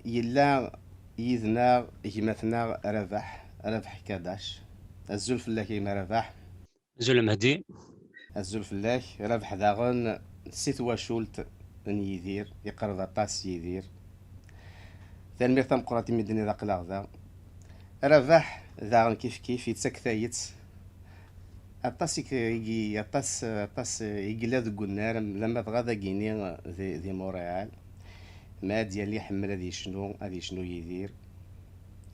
يلا يذنا جمتنا ربح كاداش الزول فلاك كيما ربح زول مهدي. الزول فلاك ربح داغن سيت واشولت يدير يقرض اطاس يدير تنمير تمقراتي مدني ذاق لاغذا ربح داغن كيف يتسك ثايت اطاس اطاس يقلا ذو النار لما تغادا كيني ذي موريال ما ديالي حمل هذي شنو يدير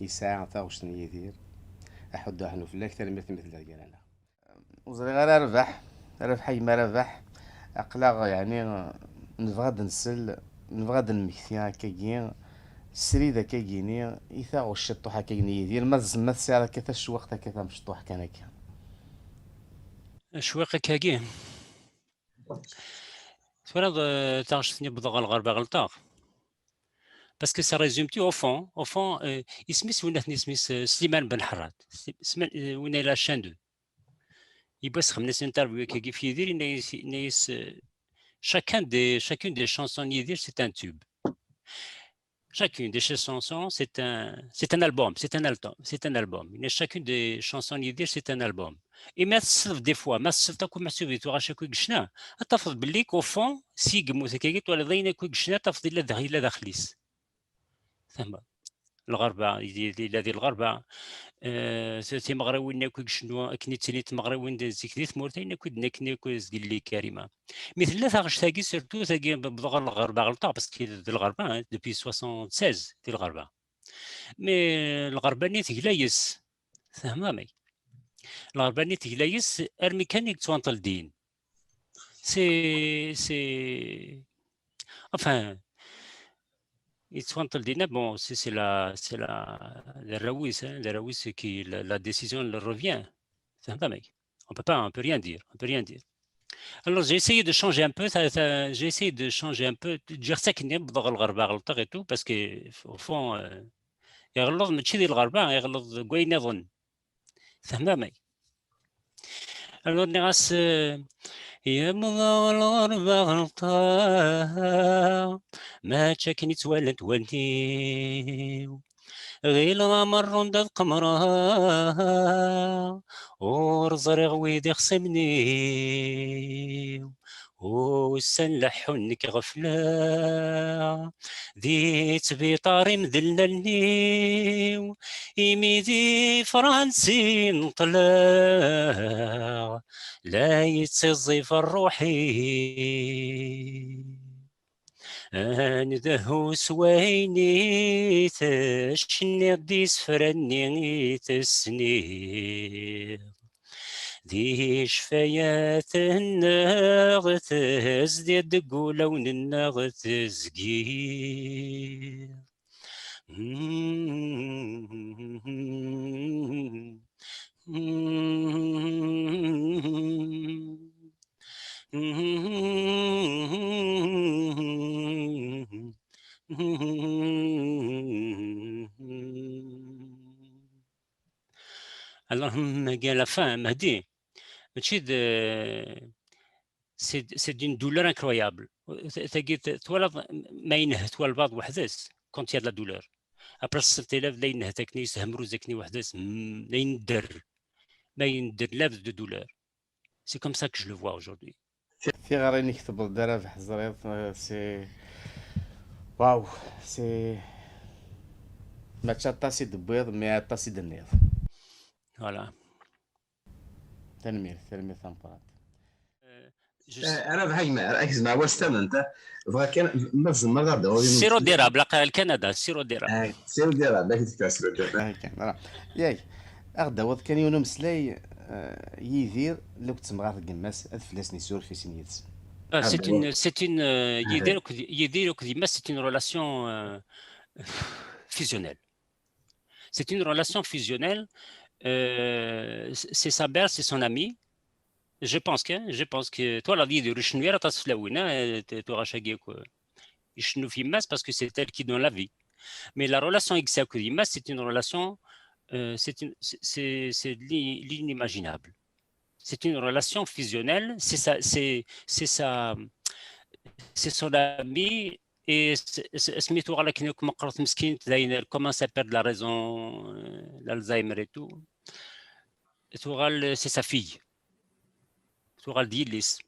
يساعة تاغوش يدير احد حنو فلاك تلميذ مثل ذلك انا وزري غير ربح ما ربح اقلا يعني نبغى نبغى نمكثي هكاكي سريدا كاكيني يثاغو الشطوح هكاكيني يدير ما زعما الساعة كيفاش الشوق كيفاش مشطوح كان هكا شويقة كاكي تفرض تاغشتني بضغ الغربة غلطاغ باسكو سا ريزومتي او فون اسميس وين اسميس سليمان بن حراد وين لا شان دو يبغى خمس انترفيو كي في يدير نايس chacune des chansons Nidir c'est un tube. Chacune des chansons c'est un album, c'est un album. Chacune des chansons Nidir c'est un album. Et ما تصف des fois ما تصف تاكو محسوبي تو غاشا كوي قشنا تفض بالليك او فون سيق موسيقى ولا ضينا كوي قشنا تفض الا داخليس فهمت الغربة الذي الغربة سي مغراوين كوي شنو كني تسني مغراوين زيك ديت مورتين كود نكني كويس قال لي كريمه مثل لا غاش تاكي سيرتو تاكي بضغ الغربه غلطه باسكو الغربه دوبي 76 ديال الغربه مي الغربه نيت كلايس فهمامي الغربه نيت كلايس ارمي كان يتوانطل دين سي enfin يتفضل دينا bon c'est la Raoult qui la décision le revient فهمتني on peut rien dire alors j'ai essayé de changer un peu j'ai essayé de changer un peu dire ça كني بضغ الغربة غلطة et tout parce que au fond يغلط ماشي ديال الغربة يغلط كوين يظن فهمتني alors نغاس يا بضغ الغربة غلطة ما تشكني تولد ولدي غير مرون داد قمرها ورزرغ ويدي خصمني وسنلح نك غفلا ذي تبيطاري مذللني يميدي فرنسي نطلع لا يتصي في الروحي ندهو سويني تشني ديس فرني تسني دي شفايات النغ تزديد دقولة وننغ تزقير اللهم قال فهم مهدي ماشي سي دون دولور انكرويابل تلقيت تولد ما ينهت والبعض وحدث كونت يا لا دولور ابرا 6000 لا ينهت تكني سهمرو زكني وحدث لا يندر ما يندر لا دو دولور سي كوم سا كو جو لو فوا اجوردي في غير نكتب الدرا في حزريط سي واو سي ما تشطاسي دبيض ما تاسي دنيض فوالا تنمير تنقرات انا بحاجه ما ركز مع واستمن انت كان نفس المره سيرو ديرا بلا الكندا سيرو ديرا سيرو ديرا لا كتكاسر ديرا كان ياك اغدا وض كان يونو مسلاي يدير لو كنت مغار قماس ادفلاسني سور في سنيت c'est une يدير كديما c'est une relation fusionnelle c'est une relation fusionnelle c'est sa mère c'est son ami je pense que toi la vie de Rushnouira Taslawina tu rachagé quoi يشنو في ماس parce que c'est elle qui donne la vie mais la relation avec Sakudima c'est une relation c'est l'inimaginable c'est une relation fusionnelle c'est son ami et سميتو غالا كي كما قرات مسكين داين كومون سابير لا ريزون l'Alzheimer et tout c'est sa fille ديليس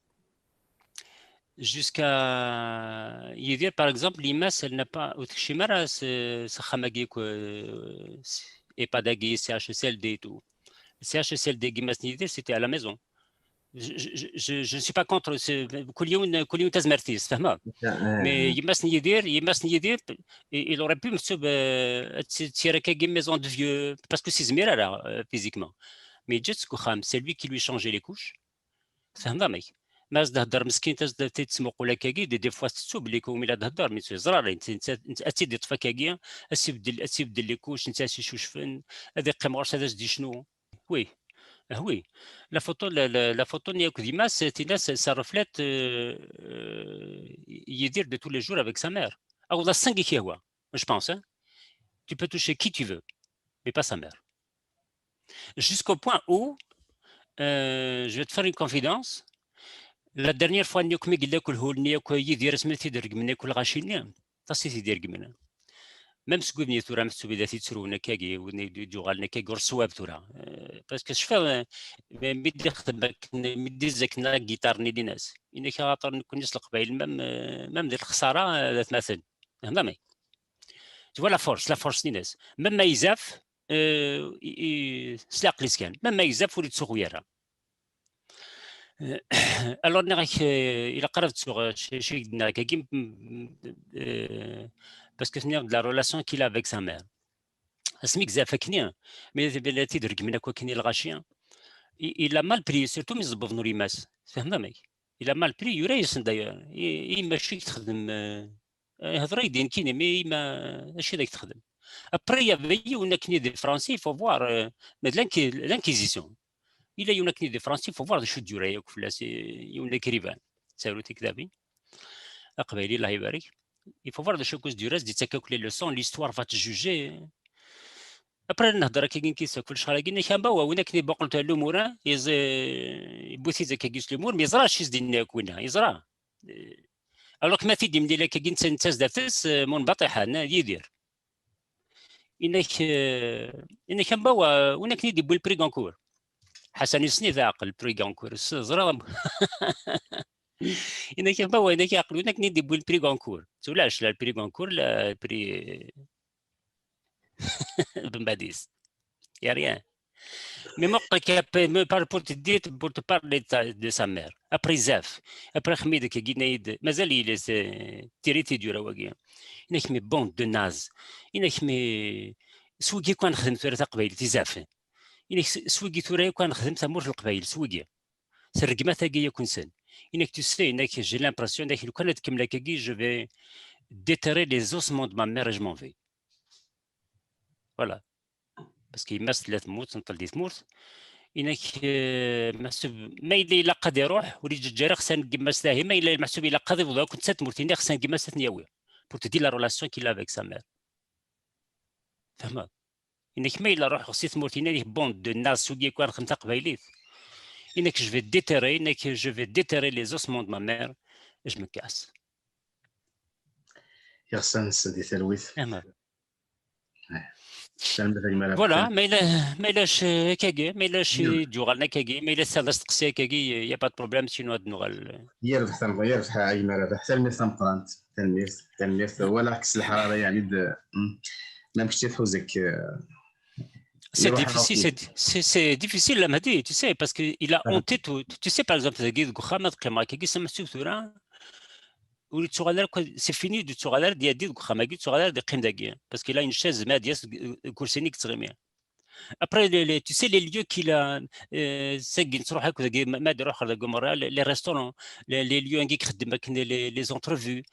jusqu'à يدير par exemple l'IMAS elle n'a pas وتكشيمارا سخاماكي EPADAGI CHSLD et tout CHSLD GIMAS نيدير c'était à la maison je ne suis pas contre كل يوم تزمرتيس فهمها mais يمسني يدير il aurait pu مكتوب تسير كاكي maison de vieux parce que c'est زميرة là physiquement mais جات كوخام c'est lui qui lui changeait les couches فهمها ماي ما تهضر مسكين تسمق ولا كاكي دي فوا تسوب لي كوم الا تهضر مي زرار انت اتيدي طفا كاكيا اسيبدل لي كوش انت سي شوشفن هذا قمغرس هذا دي شنو وي oui, la photo d'Imas, ça reflète Yedir de tous les jours avec sa mère. Alors, on a 5 kiawa, je pense. Hein? Tu peux toucher qui tu veux, mais pas sa mère. Jusqu'au point où, je vais te faire une confidence. La dernière fois, Yedir, même si vous ثورة محسوبة ذاتي تسرو نكاكي وديجوغال نكاكي رسواب ثورة باسكو شفا مدي خدمك مدي زكنا جيتار ني ناس إنك خاطر نكون نسلق القبايل مام ديال الخسارة ذات مثل فهمتني توا لا فورس ني ناس مام ما يزاف سلاق ليسكان مام ما يزاف وليد تسوق وياها الوغ نغاك إلا قربت سوغ شي قدنا كاكي parce que c'est la relation qu'il a avec sa mère. Mais il a mal pris, surtout mes بنوريماس فهمنا il a mal pris يريسن d'ailleurs ماشي تخدم هضره يدين كيني مي ما ماشي داك تخدم après il y avait une acné des français il faut voir l'inquisition il a une acné des français il faut voir شو ديرا ياك فلاس يون كريبان سالوتي كذابي قبيلي الله يبارك. Il faut voir des choses du reste, dit que les leçons, l'histoire va te juger. Après, نهضر كي كيسا كل شهر كي نخبا وانا كني بقولت الامور يبوثي ذاك كيس الامور ما يزراش يزدنا كوينها يزرا الوغ ما تيدي ملي لك كي نتاز دافس منبطحه يدير انك با وانا كني دي بول بريغونكور حسن السني ذا عقل بريغونكور زرا إنك باوا إنك يعقلوا إنك ندي بول بري غونكور تولاش لا البري غونكور لا بري بن باديس يا ريان مي موقع pour te dire pour te parler de sa mère après زاف après خميد كي قلنا مازال يلس تيريتي ديورا واقيا إنك مي بون دو ناز إنك مي سوقي كان خدمت ثلاثة قبيل تزاف إنك سوقي ثورا كان خدمت مور القبيل سوقي سرقما ثاقي يكون سن إنك تسي إنك j'ai l'impression إنك لو كانت كملا كاكي je vais déterrer les ossements de ma mère et je m'en vais voilà parce qu'il ماس ثلاث موت نطل دي تموت إنك ما إلا إلا قد يروح ولي جاري خصها كيما سلاهي ما إلا محسوب إلا قد يفضل كنت تمورتيني خصها كيما ثنياوي pour te dire la relation qu'il a avec sa mère فهمت إنك ما إلا روح خصي تمورتيني بون دو ناس سوقي كان خمسة قبايليت إنك je vais déterrer إنك je vais déterrer les ossements de ma mère et je me casse. يغسل سدي ثلويث. Voilà, mais إلاش كاكي ما إلاش جوغالنا كاكي ما إلا سالس تقسي كاكي يا با بروبليم سينو هاد نوغال. يربح عيما ربح تلميذ ثمقرانت تلميذ ولا عكس الحرارة يعني ما مشيت حوزك. C'est difficile, Lamadi, tu sais, parce qu'il a honté tout. Tu sais, par exemple, c'est fini du Tsoradar d'Yadid Gouhamagi, Tsoradar de Kendagi, parce qu'il a une chaise Madias Koursenik Tsremia. Après, tu sais, les lieux qu'il a, les restaurants, les lieux les entrevues,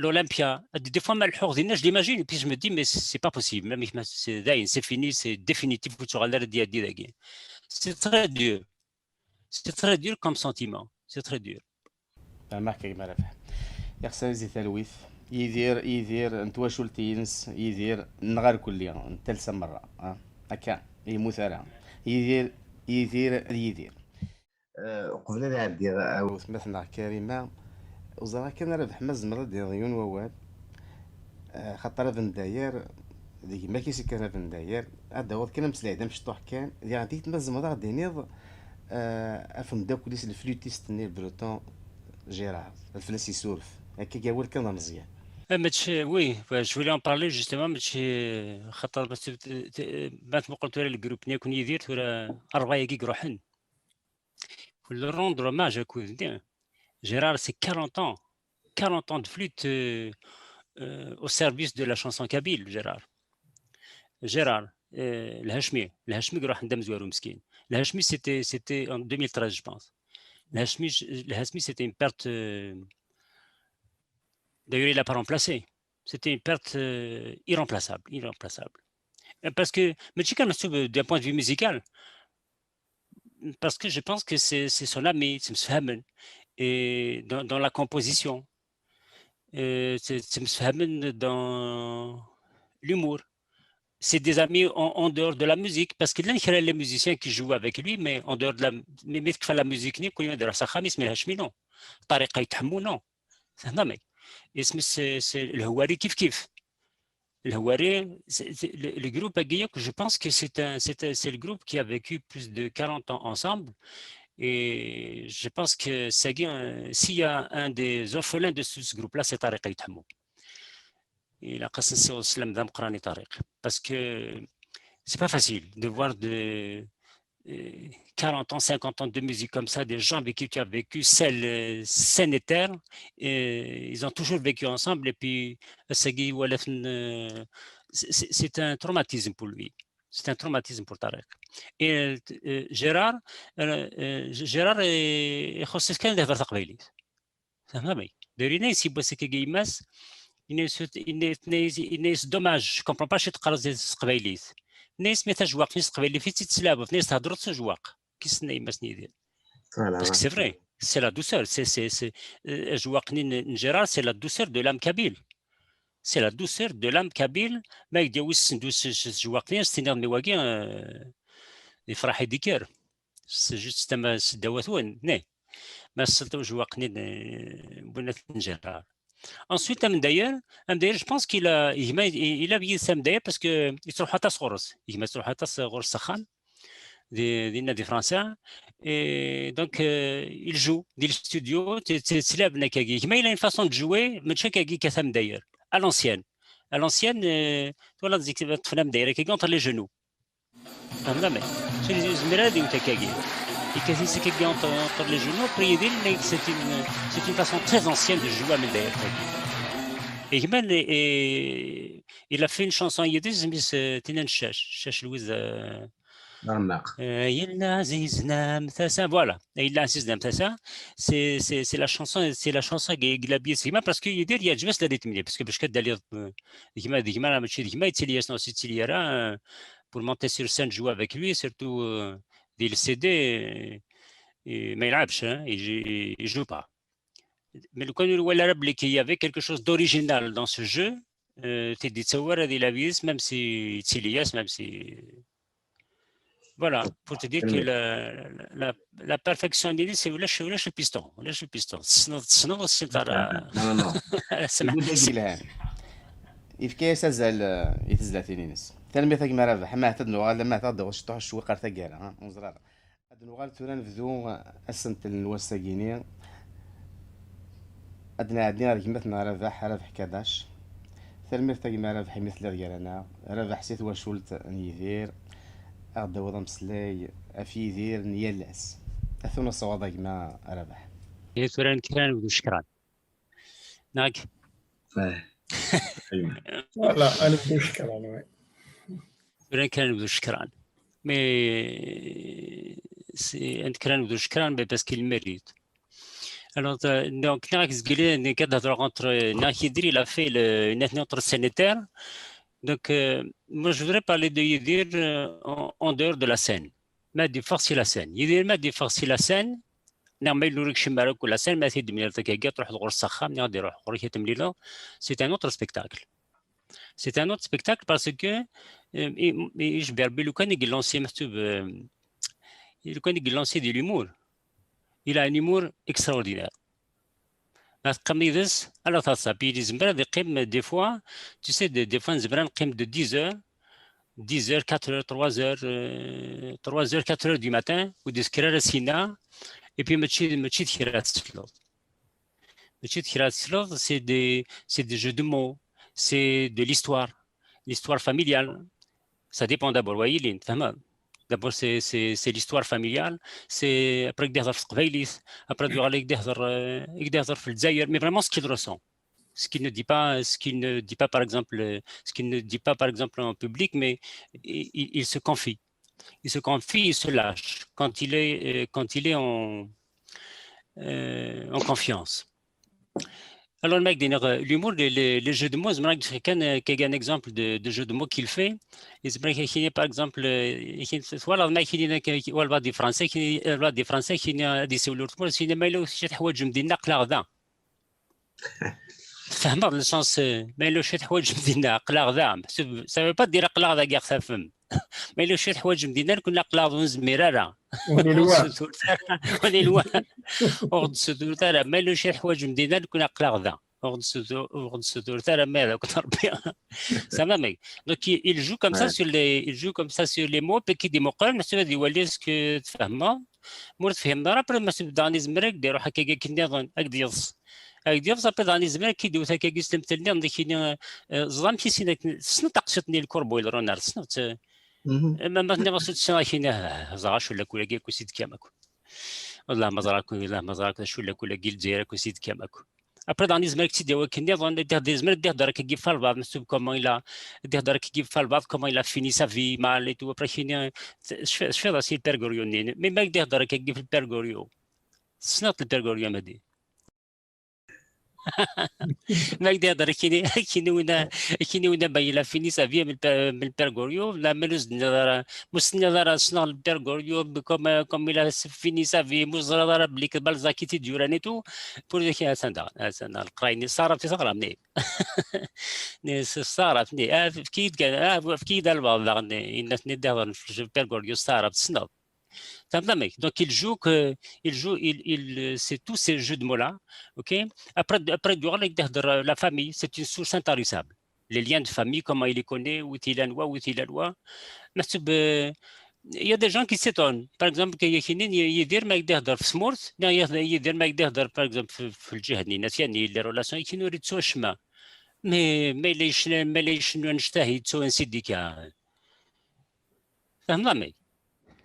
l'Olympia, des fois mal je l'imagine, et puis je me dis, mais c'est pas possible, même c'est fini, c'est définitif, c'est très dur comme sentiment, c'est très dur. معك كما رافع يخصنا زي ثلويث يدير نتواشو التينس يدير نغار كل يوم ثالث مرة هكا يموت راه يدير قبل لا يعدي مثلا كريمة وزرا كان ربح ما زمر ديال عيون ووال. خاطر هذا نداير ديك ما كيسي كان هذا نداير هذا هو كان مسلاي دام شطوح كان يعني ديك ما زمر غادي نيض افهم داك وليس الفلوتيست ني البروتون جيرار الفلاس يسولف هكا كاول كان مزيان. Oui, je voulais en parler justement, خاطر بات ما قلت له الجروب نيكون يدير ولا 4 جيج روحن. Le rendre hommage à Koundin. Gérard, c'est 40 ans de flûte au service de la chanson kabyle, Gérard. Gérard, الهاشمي راح ندم زوارو مسكين. الهاشمي c'était en 2013 je pense. الهاشمي c'était une perte. D'ailleurs, il n'a pas remplacé. C'était une perte irremplaçable. Parce que, mais d'un point de vue musical, parce que je pense que c'est son ami, c'est M. Et dans la composition, c'est M. dans l'humour. C'est des amis en dehors de la musique, parce qu'il y a les musiciens qui jouent avec lui, mais en dehors de la musique, mais fait la musique, il y a des Sakhamis, mais non. Tariqa Yithamou, non. C'est c'est le Houari kif. Le Houari, le groupe Aguillac, je pense que c'est le groupe qui a vécu plus de 40 ans ensemble. Et je pense que s'il y a un des orphelins de ce groupe-là, c'est Tariq Yithamou. Il a qassé au slam d'Amqrani Tariq. Parce que c'est pas facile de voir de 40 ans, 50 ans de musique comme ça, des gens avec qui tu as vécu, scène et terre, et ils ont toujours vécu ensemble, et puis c'est un traumatisme pour lui. C'est un traumatisme pour Tarek. Et Gérard يخصص كان يهضر تقبيلي. فهمتني؟ دايرين يسيبوا سكا كيماس الناس دوماج جو كومبرون با شي تقرا تقبيليت. ناس ما تجواق ناس قبيلي في تتسلابوا ناس تهضروا تجواق كيسناي ما سنيدير باسكو سي فري سي لا دوسور سي اجواق نجرار سي لا دوسور دو لام كابيل سي لا دوسور دو لام كابيل ما يديوس ندوس جواق ناس تنير مواقي يفرح يديكر سي جوست تما دواتون ني ما سلتو جواق بنات نجرار. Ensuite, Amdayer, je pense qu'il a bien Amdayer parce que il se trouve à Tassoros. Il se trouve à Tassoros Sakhan, des Français. Et donc, il joue dans le studio. C'est célèbre, Nakagi. Mais il a une façon de jouer, mais chaque Kagi Amdayer, à l'ancienne. À l'ancienne, voilà, tu fais Amdayer, qui entre les genoux. C'est les Zmeradi ou Takagi. Et quasi c'est qui entre les genoux, après c'est une façon très ancienne de jouer à Amdayer. Et il a fait une chanson yiddish, mais Tinan Chash Louise. Il Aziz Nam Tassa, voilà. Il Aziz Nam Tassa, c'est la chanson qui a bien signé parce qu'il y a juste la rythme, parce que je suis d'aller, Digma, pour monter sur scène, jouer avec lui, surtout des CD, mais il joue pas. Mais le connu l'arabe qu'il y avait quelque chose d'original dans ce jeu, t'es dit la vie, même si Tsilias, même si voilà, pour te dire que la perfection d'idée, c'est le piston, sinon c'est non يفكي سازال يتزلا تينينس تلمي ثاك ما رابح ما اعتدنو غالا ما اعتد غش طوح شوي قرتا كالا ها وزرار ادنو غال تورا نبدو السنت الوساكيني ادنا عندنا ركمتنا رابح كاداش تلمي ثاك ما رابح مثل رجالنا رابح سيت واشولت نيدير اغدا وضم سلاي افيدير نيالاس اثونا صوادا كما رابح هي تورا كان شكرا ناك لا انا بدي شكرا تورا كان بدو شكرا مي سي انت كان بدو شكرا بس qu'il mérite. Alors, donc, il a fait une autre sanitaire. Donc, moi, je voudrais parler de Yidir en dehors de la scène. Mais de forcer la scène. Yidir m'a de forcer la scène. C'est un autre spectacle. C'est un autre spectacle parce que je il a un humour extraordinaire. Alors ça, puis des fois, tu sais, des fois, de 10 heures, 10 heures, 4 heures, 3 heures, 3 heures, 4 heures du matin, ou des skrara sina, et puis c'est des jeux de mots, c'est de l'histoire familiale. Ça dépend d'abord, voyez, d'abord c'est l'histoire familiale, c'est après يقدر في قبيليت, après يقدر في الجزائر, mais vraiment ce qu'il ressent. Ce qu'il ne dit pas, par exemple, ce qu'il ne dit pas par exemple en public, mais il se confie. Il se confie, il se lâche quand il est en confiance. Alors, le mec, l'humour, les jeux de mots, c'est un exemple de jeu de mots qu'il fait. Et c'est par exemple, voilà, le mec, il va des Français, qui a des sous-l'autre, il y a aussi des حوايج مدينة قلاغدا. فهمت le sens, mais le شي حوايج مدينة قلاغدا. Ça veut pas dire قلاغدا كاع تفهم. Mais le شي حوايج مدينة كنا قلاغدا زميرارا. ونلوان. أخذ سدور ترى ما له شي حوايج مدينة كنا قلاغدا. أخذ سدور ترى ما ذاك تربية. Ça va mec. Donc il joue comme ça sur les mots puis qui dit مقارن مسؤول يولي اسكو تفهمها. مور تفهم دار après مسؤول داني زمرك ديرو هكا كني ظن أقديص. أقديص après داني زمرك كي دوت هكا قسلمت لي عندك هنا زلام كي سينك سنو تقصتني الكوربويل رونار سنو ما نغسل السنة هنا زغاش ولا كولا كيكو سيد كامكو. والله ما زراك شو ولا كولا قيل زيرك وسيد كامكو. Après, dans les mecs, tu comment il a fini sa vie mal et tout. Après, je fais aussi le pergorio. Mais mec, le pergorio. C'est not le pergorio, m'a dit. ماك يقدر كيني وين بايلا فيني سافيا من البرغوريو لا ملوز نظر سنا البرغوريو كوم الى فيني سافي مزرا بليك بالزاكيتي ديورانيتو بور كي ساندا القرايني صارت صغرى مني صارت مني كي دار البعض الناس ندهر في البرغوريو صارت سنا. Donc c'est tous ces jeux de mots-là, ok. Après la famille, c'est une source intarissable. Les liens de famille, comment il les connaît, où il a loi. Il y a des gens qui s'étonnent. Par exemple, par exemple, les relations qui nous chemin. Mais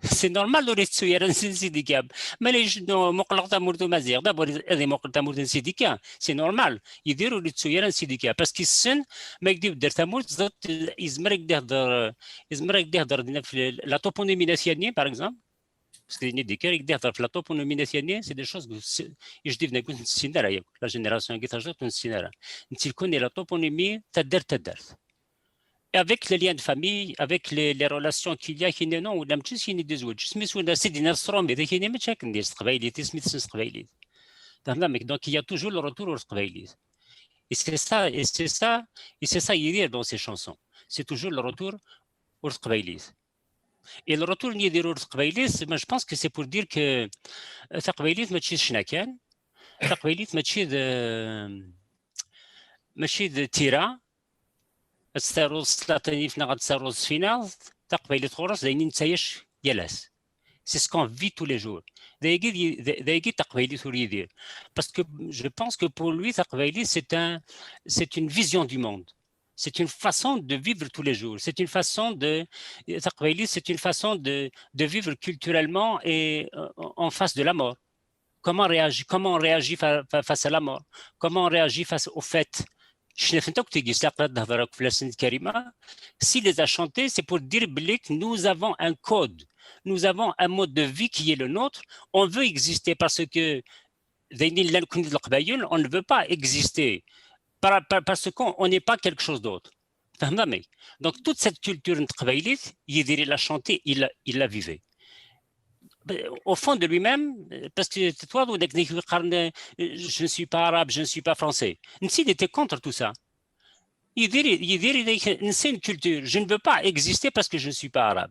c'est normal de rester à un syndicat. Mais les gens c'est normal. Ils disent rester à un syndicat parce qu'ils sont, mais ils disent la toponymie nationale, par exemple. Parce que la toponymie nationale, c'est des choses que je dis la génération qui tu connais la toponymie, avec les liens de famille, avec les relations qu'il y a, qui non, ولا ماشي سيني ديزوج سميتو سيدي ناس صروم هذا كاين ما تشاكل ديال القبايليت سميت القبايليت فهمت donc il y a toujours le retour aux قبايليت et c'est ça يدير dans ces chansons, c'est toujours le retour aux قبايليت et le retour اللي يديروا القبايليت je pense que c'est pour dire que القبايليت ماشي شنا كان القبايليت ماشي تيرا الساروس ثلاثة فينا غاد الساروس فينا تقبيلة خورس داينين تسايش يلاس. C'est ce qu'on vit tous les jours. دايجي تقبيلة يدير. Parce que je pense que pour lui تقبيلة c'est une vision du monde. C'est une façon de vivre tous les jours. C'est une façon de vivre culturellement et en face de la mort. Comment on réagit face à la mort? Comment on réagit face au fait? Si les a chantés, c'est pour dire que nous avons un code, nous avons un mode de vie qui est le nôtre. On veut exister parce que on ne veut pas exister parce qu'on n'est pas quelque chose d'autre. Donc toute cette culture il l'a chanté, il la vivait. Au fond de lui-même, parce que toi, je ne suis pas arabe, je ne suis pas français. Il était contre tout ça. Il dit c'est une culture. Je ne veux pas exister parce que je ne suis pas arabe.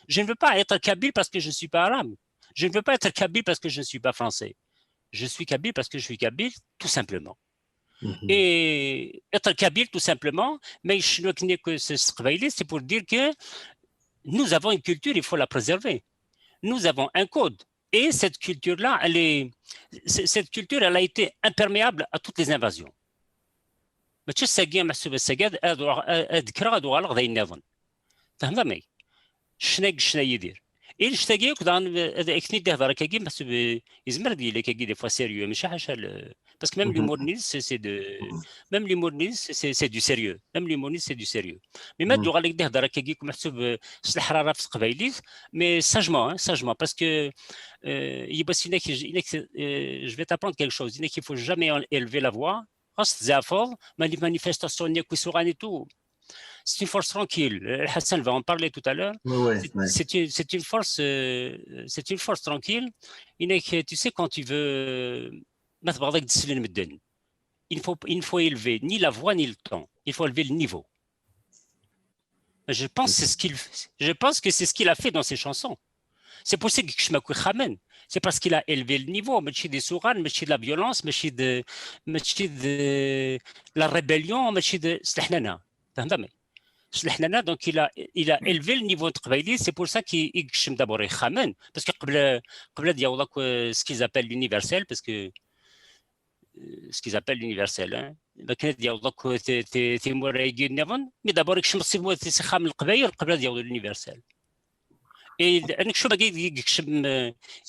Je ne veux pas être kabyle parce que je ne suis pas arabe. Je ne veux pas être kabyle parce que je ne suis pas français. Je suis kabyle parce que je suis kabyle, tout simplement. Mhm. Et être kabyle, tout simplement, mais c'est pour dire que nous avons une culture, il faut la préserver. Nous avons un code. Et cette culture-là, cette culture, elle a été imperméable à toutes les invasions. ماشي الساقيه محسوبه الساقاد اذكرها هذو غلط ذي النظام فهمتني شنا يدير إيه نشتاقي كدان اكني ده هضره كاكي محسوب يزمر ديالي كاكي دي فوا سيريو ماشي حاجه باسكو ميم ليمورنيز سي دو ميم ليمورنيز سي دو سيريو ميم ليمورنيز سي دو سيريو مي ما دوغ عليك ده هضره كاكي محسوب سلاح الحراره في قبايليت مي ساجمون باسكو يبغى انك je vais t'apprendre quelque chose il faut jamais élever la voix خاص تزافر ما لي مانيفيستاسيون اللي كيسوغاني تو c'est une force tranquille. Hassan va en parler tout à l'heure. Oui, oui. C'est une force tranquille. Tu sais, quand tu veux, il faut élever ni la voix ni le ton. Il faut élever le niveau. Je pense que c'est ce qu'il a fait dans ses chansons. C'est pour ça que je m'appelle Khamen. C'est parce qu'il a élevé le niveau. Machid des souranes, machid de la violence, machid de la rébellion, machid de Slahnana. Donc il a élevé le niveau de Qbaili, c'est pour ça qu'il يقشم d'abord يخمن parce que قبل ديال ce qu'ils appellent l'universel parce que ce qu'ils appellent l'universel hein ما كان ديال دوك تيمور يجينيفن مي دابور يقشم سيمو تيخام القبائل قبل ديال l'universel et انك شو باقي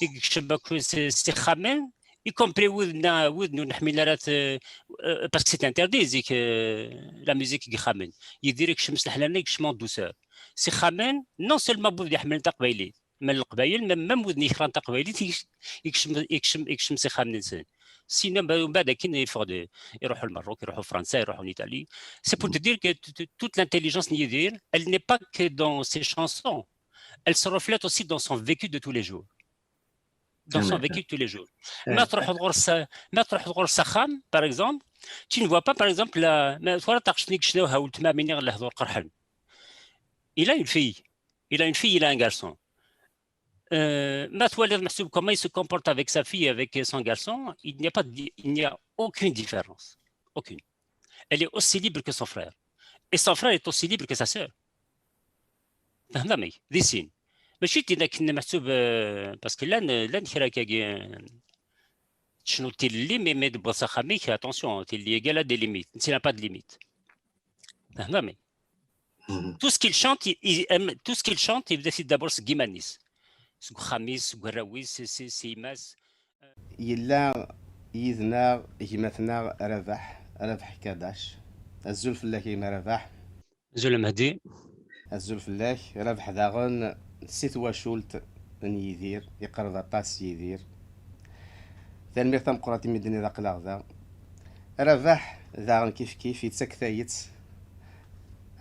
يقشم سيخامن y compris ودنو نحمل parce que c'est interdit زيك la musique يخمن يدير يكشمس الحلال يكشمون دوسور سي خامن نون سيلمون بود يحمل تقبايلي من القبايل ميم ودني يخران تقبايلي يكشم سي خامن انسان سينا من بعد كاين يروحوا للمروك يروحوا فرنسا يروحوا لايطالي سي بور te dire que toute l'intelligence نيدير elle n'est pas que dans ses chansons elle se reflète aussi dans son vécu de tous les jours dans son vécu de tous les jours. ما تروح تغور سخام par exemple, tu ne vois pas par exemple ما تقشنيك شنو هاولت ما مني غير هذور قرحن. Il a une fille, il a un garçon. ما تولد محسوب comment il se comporte avec sa fille avec son garçon, il n'y a aucune différence. Aucune. Elle est aussi libre que son frère. Et son frère est aussi libre que sa sœur. فهمتني؟ ذي سين. ماشي تينا كنا محسوب باسكو لان كرا كاكي شنو تيلي مي بصا خاميك اتونسيون تيلي يقال دي ليميت نسينا با دي ليميت فهمتني tout ce qu'il chante il décide d'abord سكيمانيس سكو خميس سكو راويس سيماس يلا يذنا يمثنا ربح كاداش الزول فلا كيما ربح زول مهدي الزول فلاك ربح داغن نسيت واشولت يدير يقرض الطاس يدير ثاني ثم قراتي مدني ذاك لاغذا ربح داغن كيف يتسك ثايت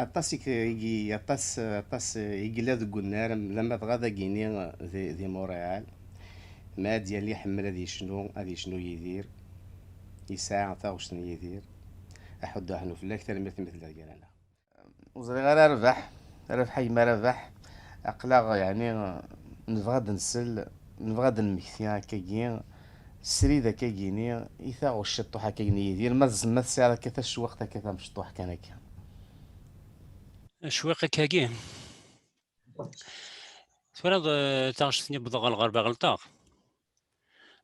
الطاس يجي الطاس يقلا ذو النار لما تغاضى كيني ذي موريال ما ديال لي حمل هذه شنو يدير يساع عطا وشنو يدير احد حنو فلاك ثاني مثل قال انا وزري غير ربح ما ربح أقلاغ يعني نبغى نسل نبغى نمكثي هكاكي سريده كاكيني يثاغ الشطوح هكاكيني يدير ما السيارة كيفاش الشوق كيفاش مشطوح كان هكا شويق كاكي فرض تاغشتني بضغ الغربة غلطاغ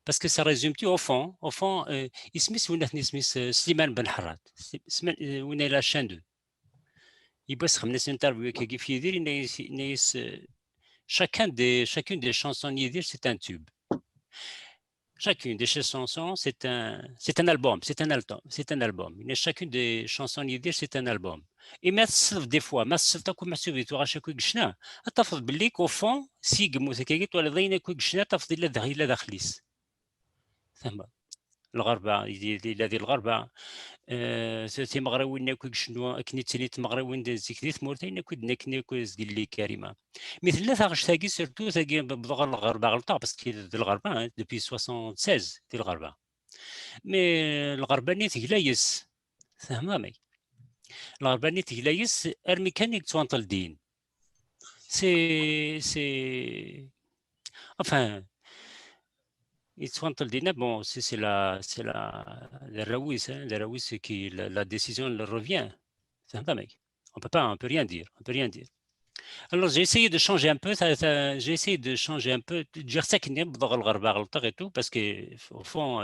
باسكو سا ريزومتي او فون اسميس وين سميس سليمان بن حرات وين لا شان دو يبغى خمس انترفيو كاكي في يدير نيس chacune des chansons Nidir, c'est un tube. Chacune des chansons, c'est un album, c'est un album. Chacune des chansons Nidir, c'est un album. Et même des fois, ما تكون محسوبة تورا كوي قشنا، أتفضل بالليك au fond سيق موسيقى ولا ضينا كوي قشنا تفضل إلا داخليس. ثم الغربة الذي الغربة تي مغراوين كوي شنو كني تنيت مغراوين زيكديت مورتين كود نكني كوز قال لي كريمه مثل لا غشتاكي سورتو تاكي بضغ الغربه غلطه باسكو الغربه دوبي 76 ديال الغربه مي الغربه نيت كلايس فهمامي الغربه نيت كلايس ارميكانيك توانطل دين سي enfin يتفضل دينا bon c'est la Raoui, hein, la Raoui, c'est qui la décision le revient. On peut rien dire, on peut rien dire. Alors j'ai essayé de changer un peu, j'ai essayé de changer un peu, de dire ça qu'il y a بضغ الغرباء غلطة et tout, parce que au fond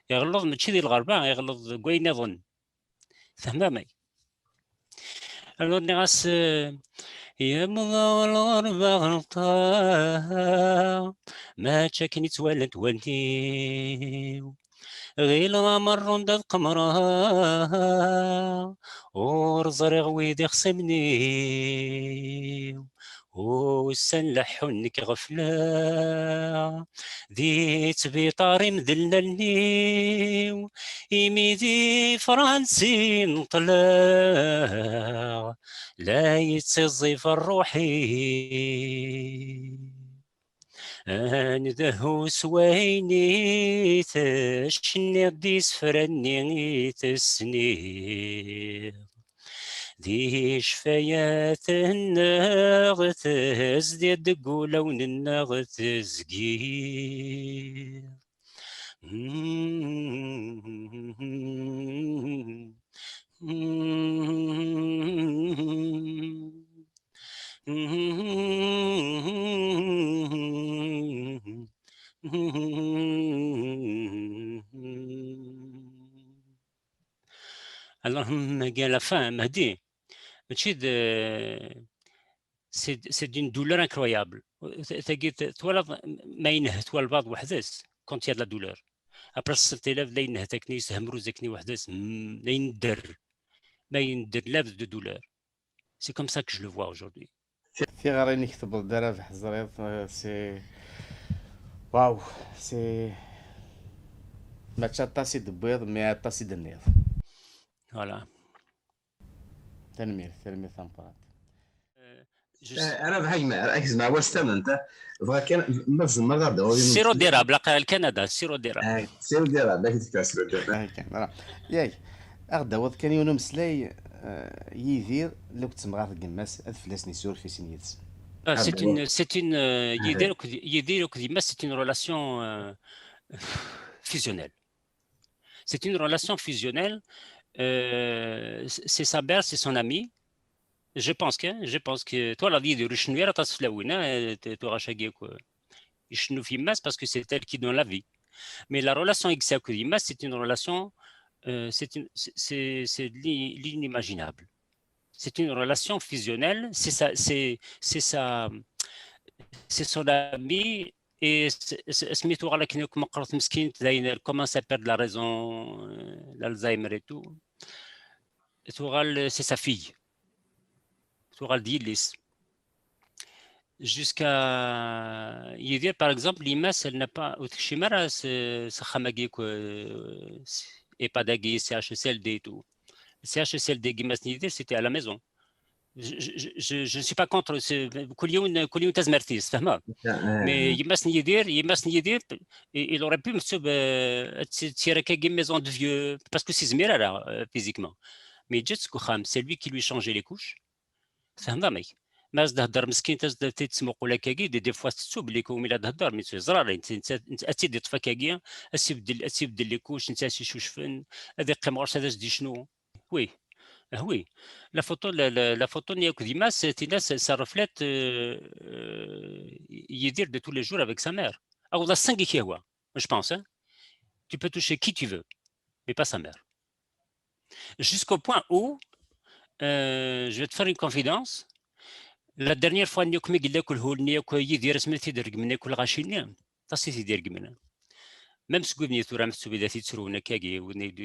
يغلط ماشي ديال الغرباء يغلط كوين يظن فهمامي. Alors نغاس يا بضغ الغرباء غلطة ما تشاكني تولد والدي غير غامر رونداد قمرها ورزرغ ويدي خصمني وسنلح ونك غفلة ذي تبيطاري مذللني يميدي فرنسي نطلع لا يتصيف الروحي ندهو سويني تشني ديس فرني تسني ذي شفايات النغ تزديد قولون النغ تزقير اللهم قال la fin مهدي ماشي c'est d'une douleur incroyable. تولد ما ينهت والبعض وحدث quand il y a de la douleur. Après cet élève لا ينهتكني يسهم روزكني وحدث لا يندر ما يندر لابد de douleur. C'est comme ça que je le vois aujourd'hui. في غير نكتب الدرا في حزريط سي واو سي ما تشطاسي دبيض ما تشطاسي دنيض. Voilà. تنمير ثمقرات. انا بحاجه ركز مع وستن انت بغا كان نفس المره سيرو ديراب لقى الكندا سيرو ديراب سيرو ديراب باش تكاسرو ديراب كان ياك اغدا وض كان يونو مسلاي يدير لو كنت مغار قماس ادفلاسني سور في سنيتس. c'est une يدير كديما c'est une relation fusionnelle. C'est une relation fusionnelle. C'est sa mère, c'est son ami. Je pense que toi la vie de Richnouer ta slawina tu rachagé quoi. Je filmas parce que c'est elle qui donne la vie. Mais la relation avec Sakudima, c'est une relation c'est l'inimaginable. C'est une relation fusionnelle, c'est son ami et سميتو على كنيك مقرط مسكين داين commence à perdre la raison l'Alzheimer et tout. C'est sa fille. Jusqu'à Yedir, par exemple, l'IMAS, elle n'a pas. Utshimara, c'est Epadagi, CHSLD et tout. CHSLD, Gimas Nidir, c'était à la maison. Je ne suis pas contre. Koulion Tazmertis, mais Yimas Nidir, il aurait pu me tirer une maison de vieux, parce que c'est Zmira, physiquement. Mais Jetskouham, c'est lui qui lui changeait les couches. فهمني ما تهضر مسكين تسمق ولا كاكي دي فوا تسوب لي كومي لا تهضر مي زرار انت اتيدي طفا كاكيا اسيبدل لي كوش انت سي شوشفن هذا قمغرس هذا دي شنو وي oui la photo Niakodima c'est ça reflète Yedir de tous les jours avec sa mère alors la 5 kiwa je pense hein tu peux toucher qui tu veux mais pas sa mère jusqu'au point où je vais te faire une confidence. La dernière fois, nous avons dit que nous avons dit que nous avons dit que nous même si nous avons dit que nous avons dit que nous avons dit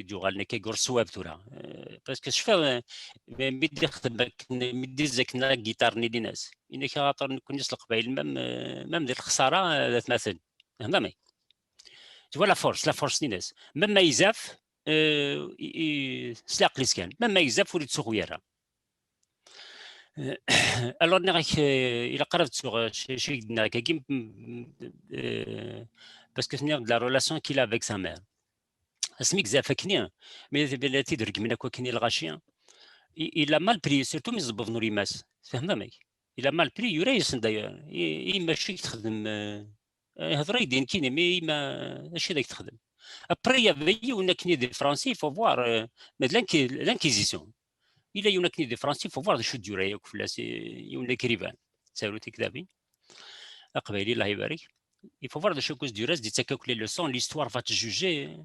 que nous avons dit parce que je fais une guitare ni dinas إنك خاطر نكون يسلق باين même ديال الخسارة تماثل فهمتني tu vois la force نيناس même ما يزاف سلاق ليسكان même ما يزاف وليد سوغيرا alors il a قربت sur chez Nagagim parce que c'est de la relation qu'il a avec sa mère اسميك زافكني mais بلاتي درك من كوا كني الغاشيا il a mal pris surtout من زبط نوريماس فهمتني il a mal pris يوريس d'ailleurs il ماشي تخدم هضره يدين كيني مي ماشي داك تخدم. ابري يافي ونا كني دي فرونسي فو فوار لانكيزيسيون الا يونا كني دي فرونسي فو فوار شو ديورا ياك فلاس يونا كريفان ساولتي كذابي قبيلي الله يبارك. Il faut voir des choses du reste, dit que les leçons, l'histoire va te juger.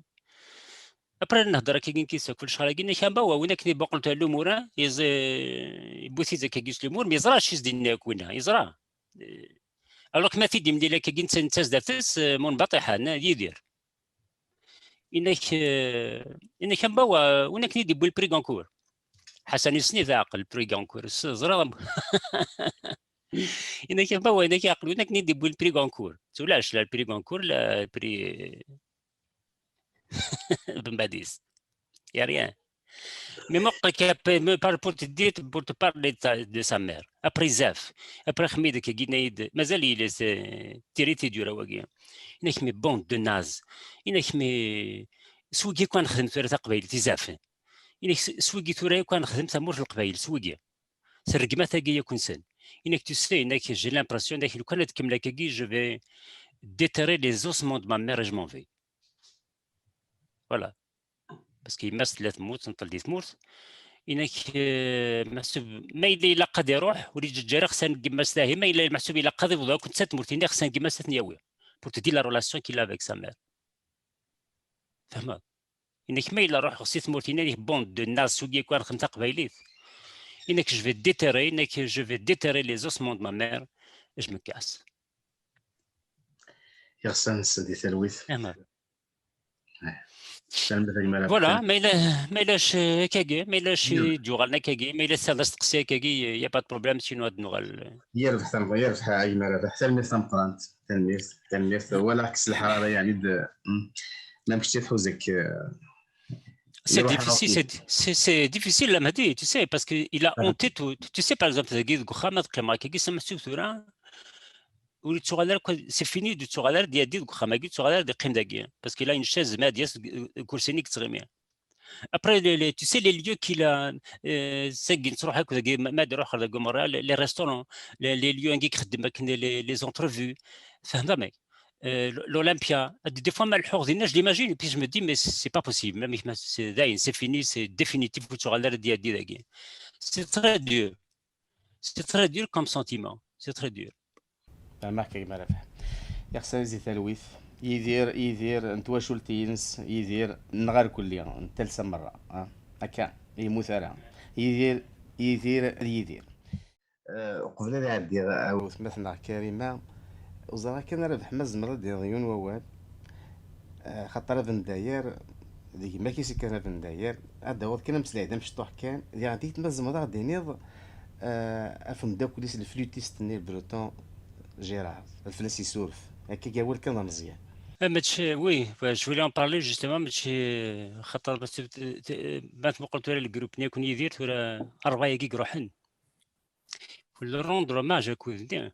Après, نهضر كي كيس كل شهر كي نخبا وين كني بقولت الامور يبوثي زك كيس الامور ما يزراش يزدنا كوينها يزرا الوغ ما في ديم ديالك كي نتاز دافس منبطحه يدير انك كنبا وين كني دي بول بري كونكور حسن يسني ذا عقل بري كونكور زرا انك كنبا وين كيعقل وين كني دي بول بري كونكور تولاش لا البري كونكور لا بري بن باديس يا ريان. Mais moi, me parle pour te parler de sa mère. Après Zaf, après Khmid qui guinéide, mais elle il est tiré du Rawagi. Il est mais bon de naze. Il est mais سوقي كان خدمت في قبيل تزاف. Il est سوقي ثوري كان خدمت مور في القبيل سوقي. سرقمه ثقي يكون سن. إنك tu sais إنك j'ai l'impression إنك لو كانت كملا كي je vais déterrer les ossements de ma mère et je m'en vais. Voilà. parce qu'il مس ثلاث موت نطل دي تموت انك محسوب ما الا قد يروح وليد الجاري خصنا نقمس له ما الا محسوب الا قد يفضل كنت تمرتيني خصنا نقمس ثنياوي pour te dire la relation qu'il a avec sa mère فهمت انك ما الا روح خصني تمرتيني بون دو الناس سوقي كان خمسه قبايليت انك جو في ديتيري انك جو في ديتيري لي زوسمون دو ما مير اش مكاس يا خصنا نسدي تلويث فوالا ما الاش كاكي ما الاش جوغالنا كاكي ما الا سالس تقسي كاكي يا با بروبليم سينو هاد نوغال يربح اي مرة حتى الميث قرانت تنميث ولا عكس الحراره يعني ما مشيت حوزك C'est difficile, c'est difficile la Mahdi, tu sais, parce qu'il a honté tout. Tu sais, par exemple, c'est fini du Tsogalar d'Yadid Khamagi, Tsogalar de Krimdagi, parce qu'il a une chaise Madias Koursenik Tsremia. Après, tu sais, les lieux qu'il a, les restaurants, les lieux les entrevues, l'Olympia, des fois, je l'imagine, et puis je me dis, mais c'est pas possible, même c'est fini, c'est définitif, c'est très dur comme sentiment, c'est très dur. معك كيما رافع يخصنا يزيد تلويث يدير نتواشل تينس يدير نغار كل يوم ثالث مره هكا يموت راه يدير قبل لا يعدي او مثلا كريمه وزرا كان ربح مزمر ديال عيون وواد خاطر بن داير ديك ما كيسي كان بن داير هذا هو كان مسلايد مشطوح كان ديال ديك مزمر غادي نيض افهم داك ليس الفلوتيست ني بروتون Gérard, الفلسي سورف هكا قال كان مزيان oui, je voulais en parler justement خاطر بس بانت ما قلت لها الجروب نيكون يدير ولا 4 كيك روحن le rendre hommage à Koudin.